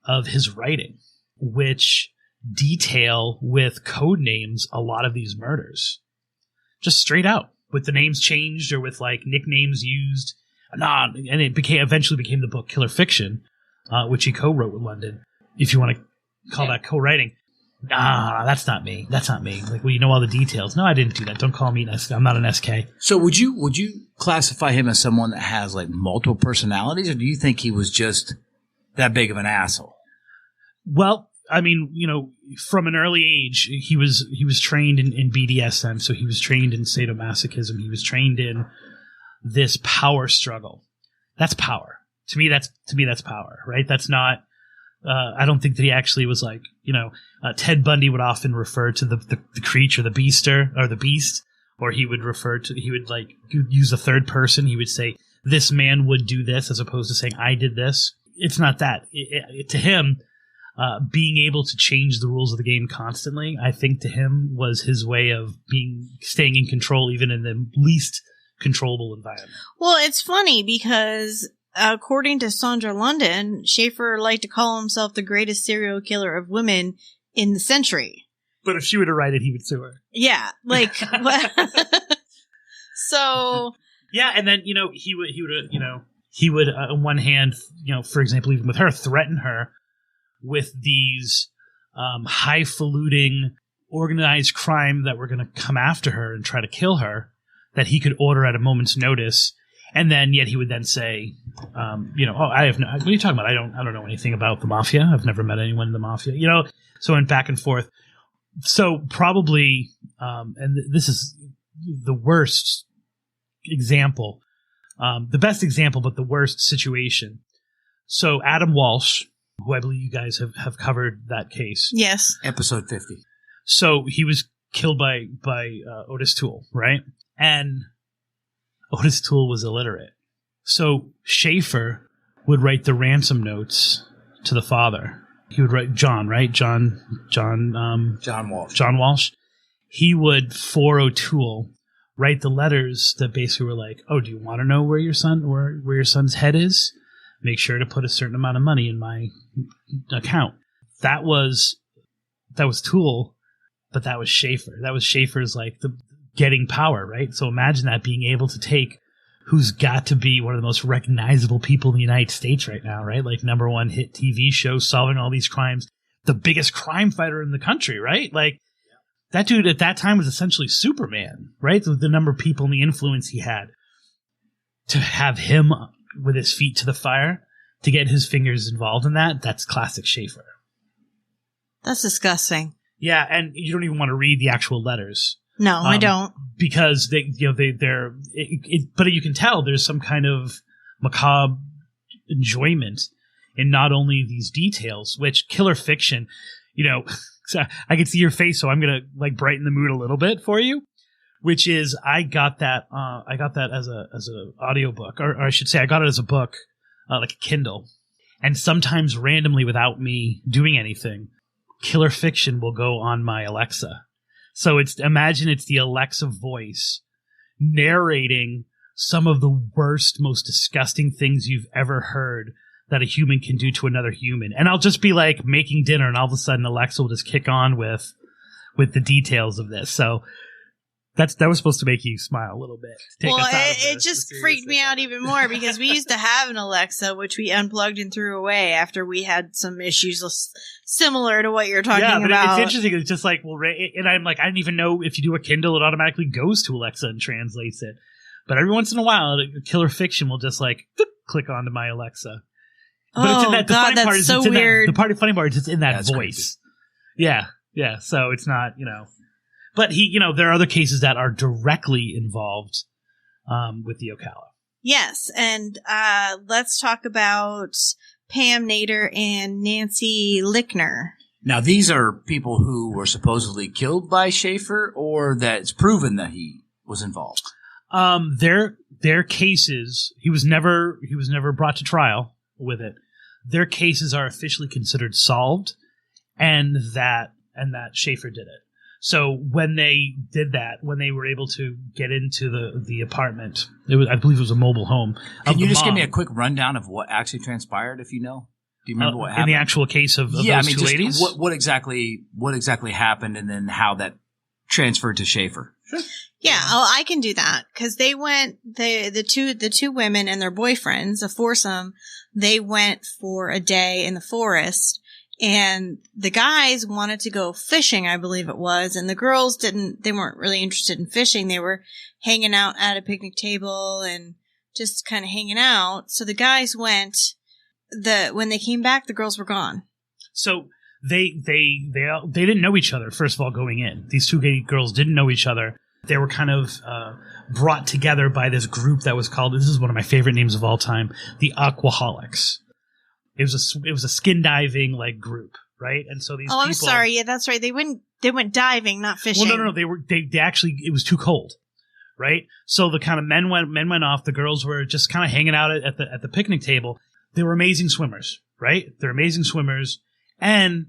Speaker 3: of his writing, which detail with code names a lot of these murders. Just straight out, with the names changed or with like nicknames used. And it eventually became the book Killer Fiction, which he co-wrote with London. If you want to call that co-writing, that's not me. That's not me. Like, well, you know all the details. No, I didn't do that. Don't call me an SK. I'm not an SK.
Speaker 2: So would you classify him as someone that has like multiple personalities, or do you think he was just that big of an asshole?
Speaker 3: Well, from an early age, he was trained in BDSM, so he was trained in sadomasochism. He was trained in this power struggle. That's power. To me, that's power, right? That's not, I don't think that he actually was like, Ted Bundy would often refer to the creature, the beaster, or the beast, or he would like use a third person. He would say, this man would do this, as opposed to saying, I did this. It's not that. To him, being able to change the rules of the game constantly, I think to him was his way of staying in control, even in the least controllable environment.
Speaker 1: Well, it's funny because according to Sandra London, Schaefer liked to call himself the greatest serial killer of women in the century.
Speaker 3: But if she were to write it, he would sue her.
Speaker 1: Yeah, like so. Yeah,
Speaker 3: and then he would on one hand, for example, even with her, threaten her with these highfalutin organized crime that were going to come after her and try to kill her, that he could order at a moment's notice, and then yet he would then say, I have no. What are you talking about? I don't know anything about the mafia. I've never met anyone in the mafia. So went back and forth. So probably, and this is the worst example, the best example, but the worst situation. So Adam Walsh, who I believe you guys have covered that case.
Speaker 1: Yes.
Speaker 2: Episode 50.
Speaker 3: So he was killed by Otis Toole, right? And Otis Toole was illiterate. So Schaefer would write the ransom notes to the father. He would write John, right? John
Speaker 2: Walsh.
Speaker 3: John Walsh. He would, for O'Toole, write the letters that basically were like, oh, do you want to know where your son's head is? Make sure to put a certain amount of money in my account. That was Toole, but that was Schaefer. That was Schaefer's like the getting power, right? So imagine that, being able to take who's got to be one of the most recognizable people in the United States right now, right? Like #1 hit TV show, solving all these crimes, the biggest crime fighter in the country, right? Like that dude at that time was essentially Superman, right? The number of people and the influence he had. To have him with his feet to the fire, to get his fingers involved in that's classic Schaefer.
Speaker 1: That's disgusting.
Speaker 3: Yeah, and you don't even want to read the actual letters.
Speaker 1: No, I don't.
Speaker 3: Because they're but you can tell there's some kind of macabre enjoyment in not only these details, which killer fiction, so I can see your face, so I'm gonna like brighten the mood a little bit for you. Which is, I got that as a audiobook, or I should say, I got it as a book, like a Kindle. And sometimes randomly, without me doing anything, killer fiction will go on my Alexa. So imagine it's the Alexa voice narrating some of the worst, most disgusting things you've ever heard that a human can do to another human. And I'll just be like making dinner, and all of a sudden Alexa will just kick on with the details of this. So that was supposed to make you smile a little bit.
Speaker 1: It just freaked me out even more because we used to have an Alexa, which we unplugged and threw away after we had some issues similar to what you're talking about. Yeah, but
Speaker 3: it's interesting. It's just like, and I'm like, I didn't even know if you do a Kindle, it automatically goes to Alexa and translates it. But every once in a while, killer fiction will just like click onto my Alexa. But it's in that. The
Speaker 1: God,
Speaker 3: funny
Speaker 1: that's
Speaker 3: part is
Speaker 1: so weird.
Speaker 3: The funny part is it's in that voice. Creepy. Yeah. So it's not, But there are other cases that are directly involved with the Ocala.
Speaker 1: Yes, and let's talk about Pam Nader and Nancy Lickner.
Speaker 2: Now, these are people who were supposedly killed by Schaefer, or that it's proven that he was involved.
Speaker 3: Their cases, he was never brought to trial with it. Their cases are officially considered solved, and that Schaefer did it. So when they did that, when they were able to get into the apartment, I believe it was a mobile home.
Speaker 2: Can you just give me a quick rundown of what actually transpired, if you know? Do you remember what happened?
Speaker 3: In the actual case of those two ladies?
Speaker 2: What exactly happened, and then how that transferred to Schaefer? Sure.
Speaker 1: Yeah, I can do that because they went the two women and their boyfriends, a foursome. They went for a day in the forest. And the guys wanted to go fishing, I believe it was, and the girls they weren't really interested in fishing. They were hanging out at a picnic table and just kind of hanging out. So the guys went. When they came back, the girls were gone.
Speaker 3: So they didn't know each other, first of all, going in. These two gay girls didn't know each other. They were kind of brought together by this group that was called, this is one of my favorite names of all time, the Aquaholics. It was a skin diving like group, right? And so these people.
Speaker 1: I'm sorry. Yeah, that's right. They went diving, not fishing.
Speaker 3: Well, no. They actually, it was too cold, right? So the kind of men went off. The girls were just kind of hanging out at the picnic table. They were amazing swimmers, right? They're amazing swimmers, and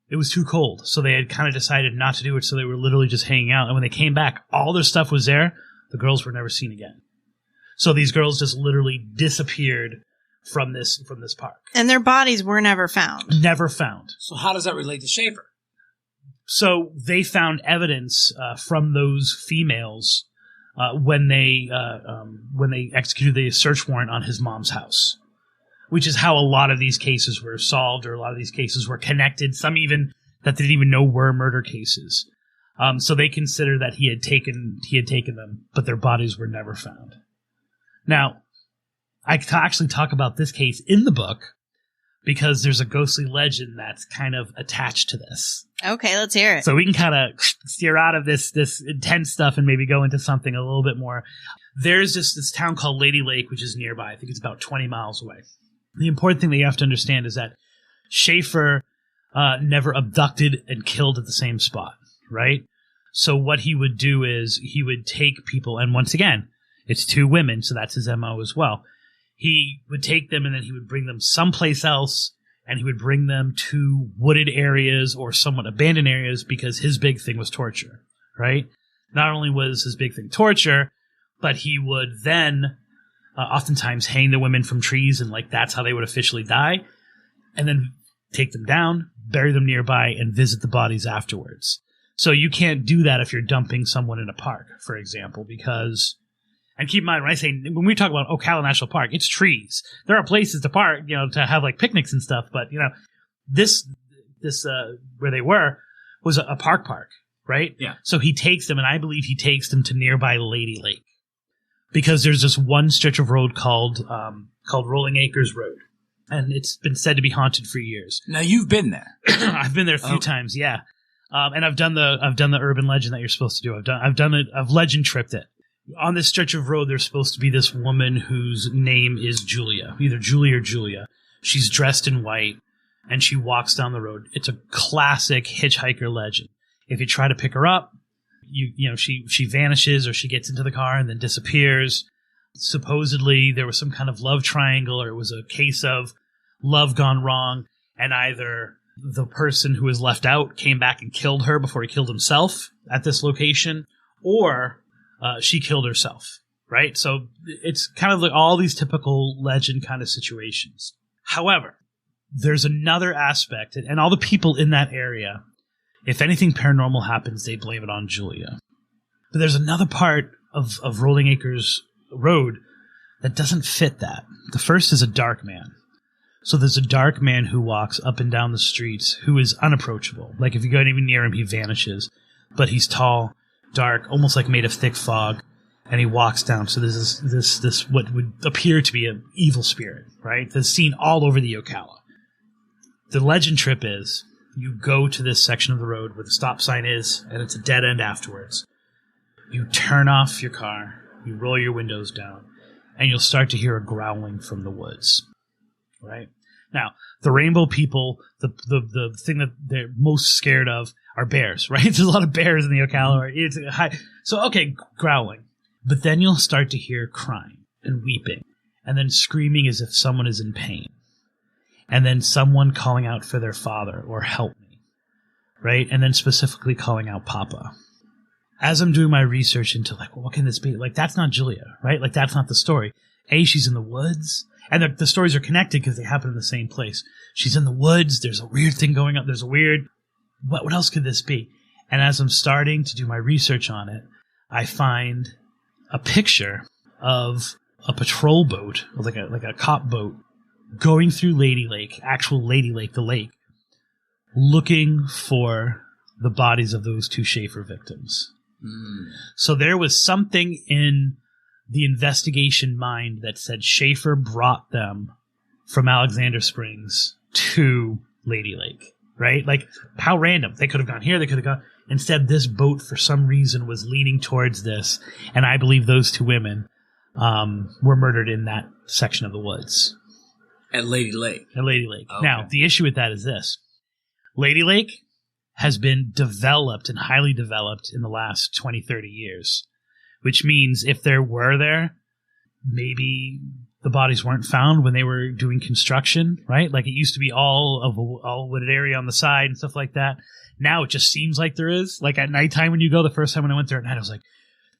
Speaker 3: it was too cold, so they had kind of decided not to do it. So they were literally just hanging out. And when they came back, all their stuff was there. The girls were never seen again. So these girls just literally disappeared from this park.
Speaker 1: And their bodies were never found.
Speaker 3: Never found.
Speaker 2: So how does that relate to Schaefer?
Speaker 3: So they found evidence from those females when they executed the search warrant on his mom's house, which is how a lot of these cases were solved, or a lot of these cases were connected. Some even that they didn't even know were murder cases. So they consider that he had taken them, but their bodies were never found. Now, I actually talk about this case in the book because there's a ghostly legend that's kind of attached to this.
Speaker 1: Okay, let's hear it.
Speaker 3: So we can kind of steer out of this intense stuff and maybe go into something a little bit more. There's this town called Lady Lake, which is nearby. I think it's about 20 miles away. The important thing that you have to understand is that Schaefer never abducted and killed at the same spot, right? So what he would do is he would take people, and once again, it's two women, so that's his MO as well. He would take them and then he would bring them someplace else, and he would bring them to wooded areas or somewhat abandoned areas because his big thing was torture, right? Not only was his big thing torture, but he would then oftentimes hang the women from trees, and like that's how they would officially die, and then take them down, bury them nearby, and visit the bodies afterwards. So you can't do that if you're dumping someone in a park, for example, because And keep in mind, when we talk about Ocala National Park, it's trees. There are places to park, to have like picnics and stuff. But, this where they were was a park, right?
Speaker 2: Yeah.
Speaker 3: So he takes them, and I believe he takes them to nearby Lady Lake, because there's this one stretch of road called Rolling Acres Road, and it's been said to be haunted for years.
Speaker 2: Now you've been there.
Speaker 3: I've been there a few times, yeah. And I've done the urban legend that you're supposed to do. I've legend tripped it. On this stretch of road, there's supposed to be this woman whose name is Julia, either Julie or Julia. She's dressed in white, and she walks down the road. It's a classic hitchhiker legend. If you try to pick her up, she vanishes, or she gets into the car and then disappears. Supposedly, there was some kind of love triangle, or it was a case of love gone wrong, and either the person who was left out came back and killed her before he killed himself at this location, or she killed herself, right? So it's kind of like all these typical legend kind of situations. However, there's another aspect, and all the people in that area, if anything paranormal happens, they blame it on Julia. But there's another part of Rolling Acres Road that doesn't fit that. The first is a dark man. So there's a dark man who walks up and down the streets who is unapproachable. Like if you go even near him, he vanishes. But he's tall, dark, almost like made of thick fog, and he walks down. So there's this what would appear to be an evil spirit, right? That's seen all over the Ocala. The legend trip is you go to this section of the road where the stop sign is, and it's a dead end afterwards. You turn off your car, you roll your windows down, and you'll start to hear a growling from the woods, right? Now, the rainbow people, the thing that they're most scared of are bears, right? There's a lot of bears in the Ocala. It's high. So, okay, growling. But then you'll start to hear crying and weeping, and then screaming as if someone is in pain. And then someone calling out for their father or help me, right? And then specifically calling out Papa. As I'm doing my research into like, well, what can this be? Like, that's not Julia, right? Like, that's not the story. She's in the woods. And the stories are connected because they happen in the same place. She's in the woods. There's a weird thing going on. There's a weird, what else could this be? And as I'm starting to do my research on it, I find a picture of a patrol boat, like a cop boat, going through Lady Lake, actual Lady Lake, the lake, looking for the bodies of those two Schaefer victims. So there was something in the investigation mind that said Schaefer brought them from Alexander Springs to Lady Lake, right? Like, how random. They could have gone here, they could have gone. Instead, this boat, for some reason, was leaning towards this, and I believe those two women were murdered in that section of the woods.
Speaker 2: At Lady Lake.
Speaker 3: At Lady Lake.
Speaker 2: Okay.
Speaker 3: Now, the issue with that is this. Lady Lake has been developed and highly developed in the last 20, 30 years, which means if there were there, maybe the bodies weren't found when they were doing construction, right? Like, it used to be all wooded area on the side and stuff like that. Now it just seems like there is. Like, at nighttime when you go, the first time when I went there at night, I was like,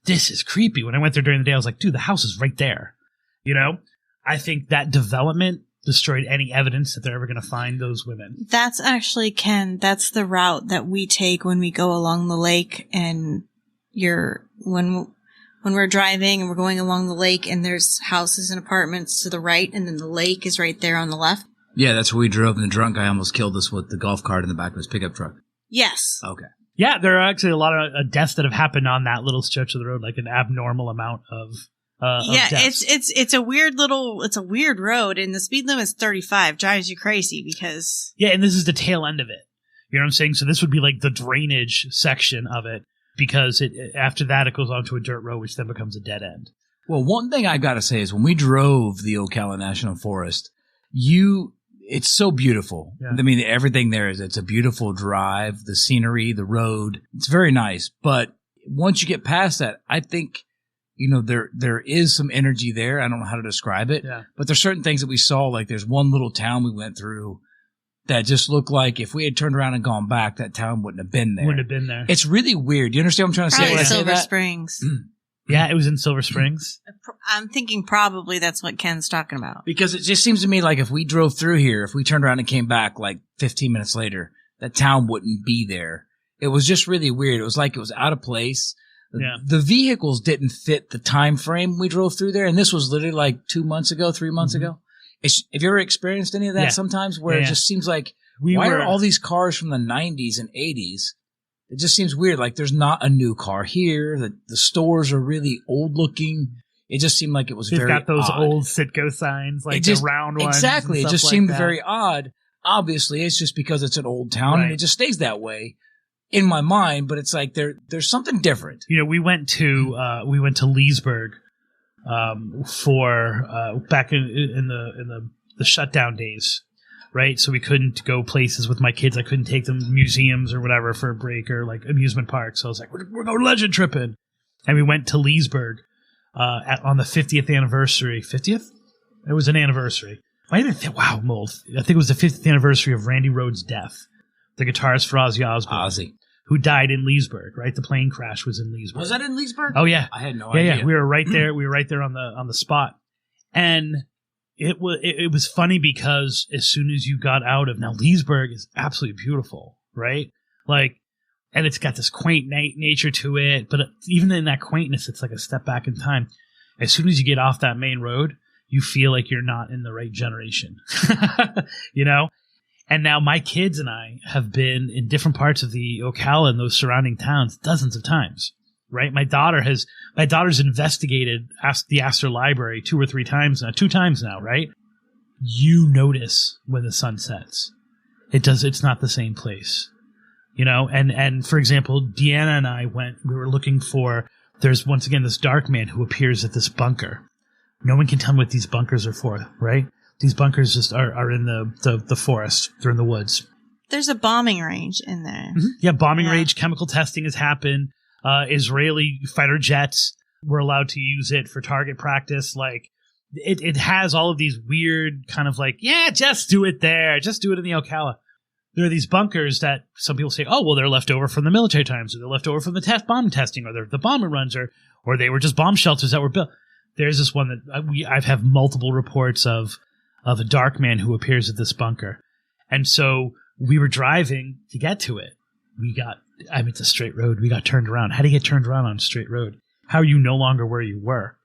Speaker 3: this is creepy. When I went there during the day, I was like, dude, the house is right there. I think that development destroyed any evidence that they're ever going to find those women.
Speaker 1: That's actually, Ken, that's the route that we take when we go along the lake, and when we're driving and we're going along the lake and there's houses and apartments to the right, and then the lake is right there on the left.
Speaker 2: Yeah, that's where we drove, and the drunk guy almost killed us with the golf cart in the back of his pickup truck.
Speaker 1: Yes.
Speaker 2: Okay.
Speaker 3: Yeah, there are actually a lot of deaths that have happened on that little stretch of the road, like an abnormal amount of deaths.
Speaker 1: it's a weird road, and the speed limit is 35. Drives you crazy because
Speaker 3: and this is the tail end of it. You know what I'm saying? So this would be like the drainage section of it, because after that it goes on to a dirt road, which then becomes a dead end.
Speaker 2: Well, one thing I got to say is when we drove the Ocala National Forest, it's so beautiful. Yeah. I mean, everything there it's a beautiful drive, the scenery, the road. It's very nice. But once you get past that, I think, there is some energy there. I don't know how to describe it. Yeah. But there's certain things that we saw, like there's one little town we went through that just looked like if we had turned around and gone back, that town wouldn't have been there.
Speaker 3: Wouldn't have been there.
Speaker 2: It's really weird. Do you understand what I'm trying to say?
Speaker 1: Probably Silver Springs.
Speaker 3: Yeah, it was in Silver Springs.
Speaker 1: I'm thinking probably that's what Ken's talking about.
Speaker 2: Because it just seems to me like if we drove through here, if we turned around and came back like 15 minutes later, that town wouldn't be there. It was just really weird. It was like it was out of place. The vehicles didn't fit the time frame we drove through there, and this was literally like 2 months ago, 3 months ago. Have you ever experienced any of that sometimes where it just seems like, why are all these cars from the 90s and 80s? It just seems weird. Like there's not a new car here. The stores are really old looking. It just seemed like it was very odd.
Speaker 3: They've got those old Sitco signs, like the round ones.
Speaker 2: Exactly. It just seemed very odd. Obviously, it's just because it's an old town and it just stays that way in my mind. But it's like there's something different.
Speaker 3: You know, we went to Leesburg for back in the shutdown days, right? So we couldn't go places with my kids. I couldn't take them to museums or whatever for a break or like amusement parks. So I was like, we're going legend tripping, and we went to Leesburg. On the 50th anniversary. 50th? It was an anniversary. Might have been, wow, mold. I think it was the 50th anniversary of Randy Rhoads' death, the guitarist for Ozzy Osbourne, who died in Leesburg. Right, the plane crash was in Leesburg.
Speaker 2: Was that in Leesburg?
Speaker 3: Oh yeah,
Speaker 2: I had no idea.
Speaker 3: Yeah, we were right there. We were right there on the spot, and it was funny because as soon as you got out of, now Leesburg is absolutely beautiful, right? Like. And it's got this quaint nature to it, but even in that quaintness, it's like a step back in time. As soon as you get off that main road, you feel like you're not in the right generation, you know? And now my kids and I have been in different parts of the Ocala and those surrounding towns dozens of times, right? My daughter's investigated the Astor Library 2 or 3 times now, 2 times now, right? You notice when the sun sets. It's not the same place. You know, and for example, Deanna and I we were looking for, there's once again this dark man who appears at this bunker. No one can tell me what these bunkers are for, right? These bunkers just are in the forest. They're in the woods.
Speaker 1: There's a bombing range in there.
Speaker 3: Mm-hmm. Yeah, bombing range. Chemical testing has happened. Israeli fighter jets were allowed to use it for target practice. Like, it has all of these weird kind of like, just do it there. Just do it in the Ocala. There are these bunkers that some people say, oh, well, they're left over from the military times, or they're left over from the bomb testing, or they're the bomber runs, or they were just bomb shelters that were built. There's this one that I have multiple reports of a dark man who appears at this bunker. And so we were driving to get to it. It's a straight road. We got turned around. How do you get turned around on a straight road? How are you no longer where you were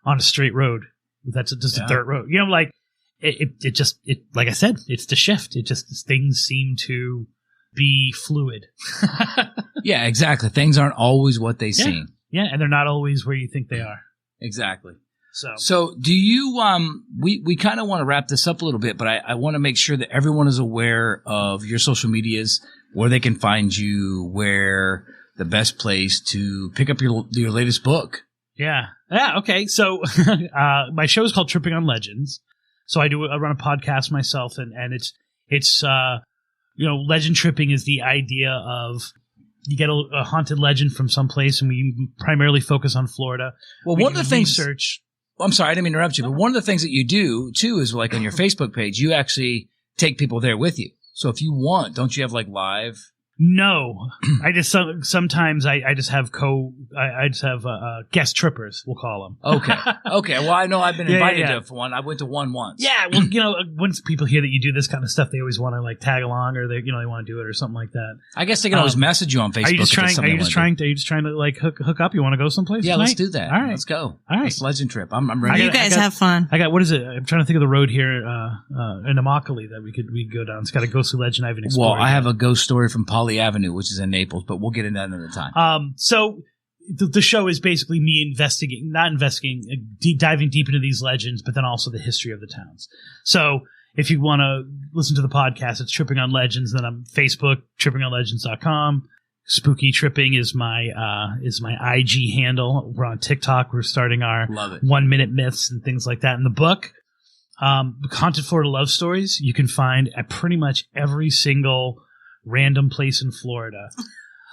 Speaker 3: on a straight road? That's just a dirt road. You know, like, It just like I said, it's the shift. It just, things seem to be fluid.
Speaker 2: Yeah, exactly. Things aren't always what they seem.
Speaker 3: Yeah, and they're not always where you think they are.
Speaker 2: Exactly. So do you, we kind of want to wrap this up a little bit, but I want to make sure that everyone is aware of your social medias, where they can find you, where the best place to pick up your latest book.
Speaker 3: Yeah. Okay. So, my show is called Tripping on Legends. So I run a podcast myself, and it's legend tripping is the idea of you get a haunted legend from someplace, and we primarily focus on Florida.
Speaker 2: Well, one of the things I'm sorry, I didn't mean to interrupt you, but one of the things that you do too is like on your Facebook page, you actually take people there with you. So if you want, don't you have like live?
Speaker 3: No, I just sometimes I just have guest trippers, we'll call them.
Speaker 2: Okay. Well, I know I've been invited to one. I went to one once.
Speaker 3: Yeah. Well, once people hear that you do this kind of stuff, they always want to like tag along, or they want to do it or something like that.
Speaker 2: I guess they can always message you on Facebook. Are you just
Speaker 3: trying to like hook up? You want to go someplace?
Speaker 2: Yeah,
Speaker 3: tonight?
Speaker 2: Let's do that.
Speaker 3: All right,
Speaker 2: let's go.
Speaker 3: All right,
Speaker 2: let's legend trip. I'm ready.
Speaker 1: You guys have fun.
Speaker 3: I got, what is it? I'm trying to think of the road here in Immokalee that we could go down. It's got a ghostly legend I haven't explored.
Speaker 2: Well, I have a ghost story from Poly Avenue, which is in Naples, but we'll get into that another time.
Speaker 3: So the show is basically me diving deep into these legends, but then also the history of the towns. So if you want to listen to the podcast, it's Tripping on Legends. Then I'm Facebook, trippingonlegends.com. Spooky Tripping is my IG handle. We're on TikTok. We're starting our 1 minute myths and things like that. In the book, Haunted Florida Love Stories, you can find at pretty much every single random place in Florida.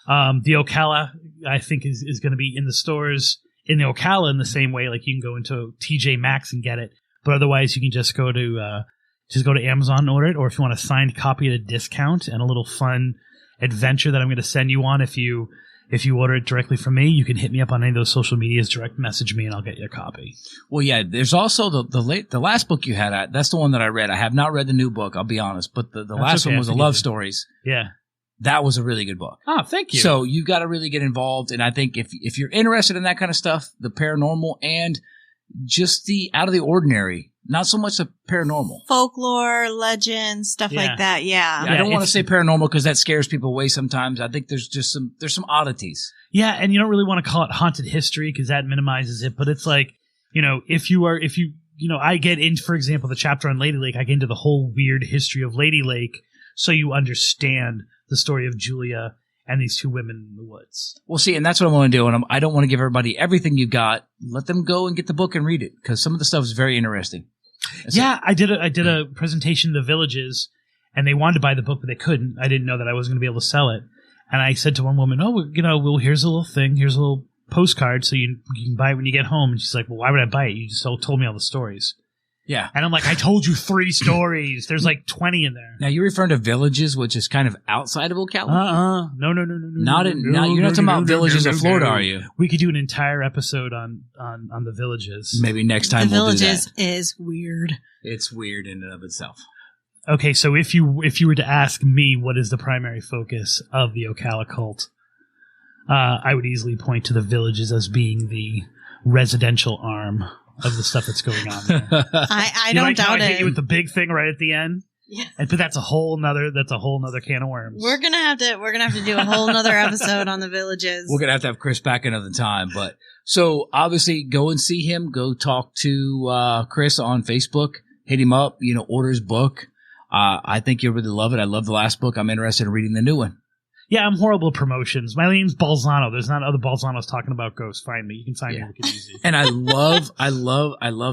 Speaker 3: The Ocala, I think, is going to be in the stores in the Ocala in the same way. Like, you can go into TJ Maxx and get it, but otherwise you can just go to Amazon and order it. Or if you want a signed copy at a discount and a little fun adventure that I'm going to send you on, if you order it directly from me, you can hit me up on any of those social medias, direct message me, and I'll get you a copy.
Speaker 2: Well, yeah, there's also the last book you had. That's the one that I read. I have not read the new book, I'll be honest, but the last one was the love stories.
Speaker 3: Yeah.
Speaker 2: That was a really good book.
Speaker 3: Oh, thank you.
Speaker 2: So you've got to really get involved. And I think if you're interested in that kind of stuff, the paranormal and just the out of the ordinary, not so much the paranormal.
Speaker 1: Folklore, legends, stuff like that. Yeah.
Speaker 2: I don't want to say paranormal because that scares people away sometimes. I think there's some oddities.
Speaker 3: Yeah, and you don't really want to call it haunted history because that minimizes it. But it's like, I get into, for example, the chapter on Lady Lake, I get into the whole weird history of Lady Lake so you understand the story of Julia and these two women in the woods.
Speaker 2: Well, see, and that's what I want to do. And I don't want to give everybody everything you've got. Let them go and get the book and read it because some of the stuff is very interesting.
Speaker 3: I did a presentation to the villages, and they wanted to buy the book, but they couldn't. I didn't know that I was going to be able to sell it. And I said to one woman, here's a little thing. Here's a little postcard so you can buy it when you get home. And she's like, well, why would I buy it? You just told me all the stories.
Speaker 2: Yeah.
Speaker 3: And I'm like, I told you 3 stories. There's like 20 in there.
Speaker 2: Now, you're referring to villages, which is kind of outside of Ocala?
Speaker 3: No.
Speaker 2: You're not talking about villages of Florida, are you?
Speaker 3: We could do an entire episode on the villages.
Speaker 2: Maybe next time we'll do that.
Speaker 1: The villages is weird.
Speaker 2: It's weird in and of itself.
Speaker 3: Okay, so if you were to ask me what is the primary focus of the Ocala cult, I would easily point to the villages as being the residential arm of the stuff that's going on there.
Speaker 1: I don't doubt
Speaker 3: I
Speaker 1: it.
Speaker 3: hit you with the big thing right at the end.
Speaker 1: Yeah.
Speaker 3: But that's a whole nother can of worms.
Speaker 1: We're gonna have to do a whole nother episode on the villages.
Speaker 2: We're gonna have to have Chris back another time. But so obviously go and see him. Go talk to Chris on Facebook. Hit him up. Order his book. I think you'll really love it. I love the last book. I'm interested in reading the new one.
Speaker 3: Yeah, I'm horrible at promotions. My name's Balzano. There's not other Balzanos talking about ghosts. Find me. You can find me wicked easy.
Speaker 2: And I love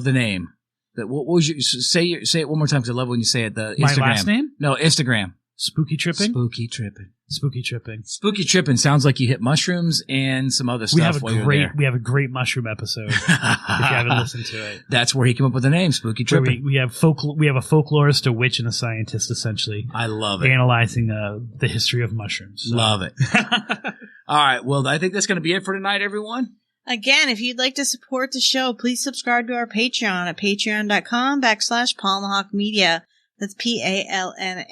Speaker 2: the name. What was you say it one more time because I love when you say it. The Instagram.
Speaker 3: My last name?
Speaker 2: No, Instagram.
Speaker 3: Spooky Tripping?
Speaker 2: Spooky Tripping.
Speaker 3: Spooky Tripping.
Speaker 2: Spooky Tripping sounds like you hit mushrooms and some other stuff while you're there.
Speaker 3: We have a great mushroom episode if you haven't listened to it.
Speaker 2: That's where he came up with the name, Spooky Tripping.
Speaker 3: We have a folklorist, a witch, and a scientist, essentially.
Speaker 2: I love it.
Speaker 3: Analyzing the history of mushrooms. So.
Speaker 2: Love it. All right, well, I think that's going to be it for tonight, everyone.
Speaker 1: Again, if you'd like to support the show, please subscribe to our Patreon at patreon.com/Palmahawk Media. That's PALMAHAWK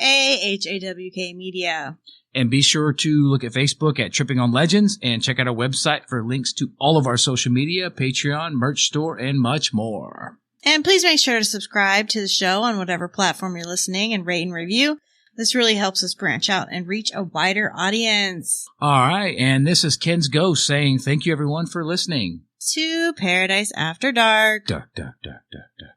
Speaker 1: Media.
Speaker 2: And be sure to look at Facebook at Tripping on Legends and check out our website for links to all of our social media, Patreon, merch store, and much more.
Speaker 1: And please make sure to subscribe to the show on whatever platform you're listening and rate and review. This really helps us branch out and reach a wider audience.
Speaker 2: All right. And this is Ken's Ghost saying thank you, everyone, for listening
Speaker 1: To Paradise After Dark.
Speaker 2: Dark, dark, dark, dark, dark.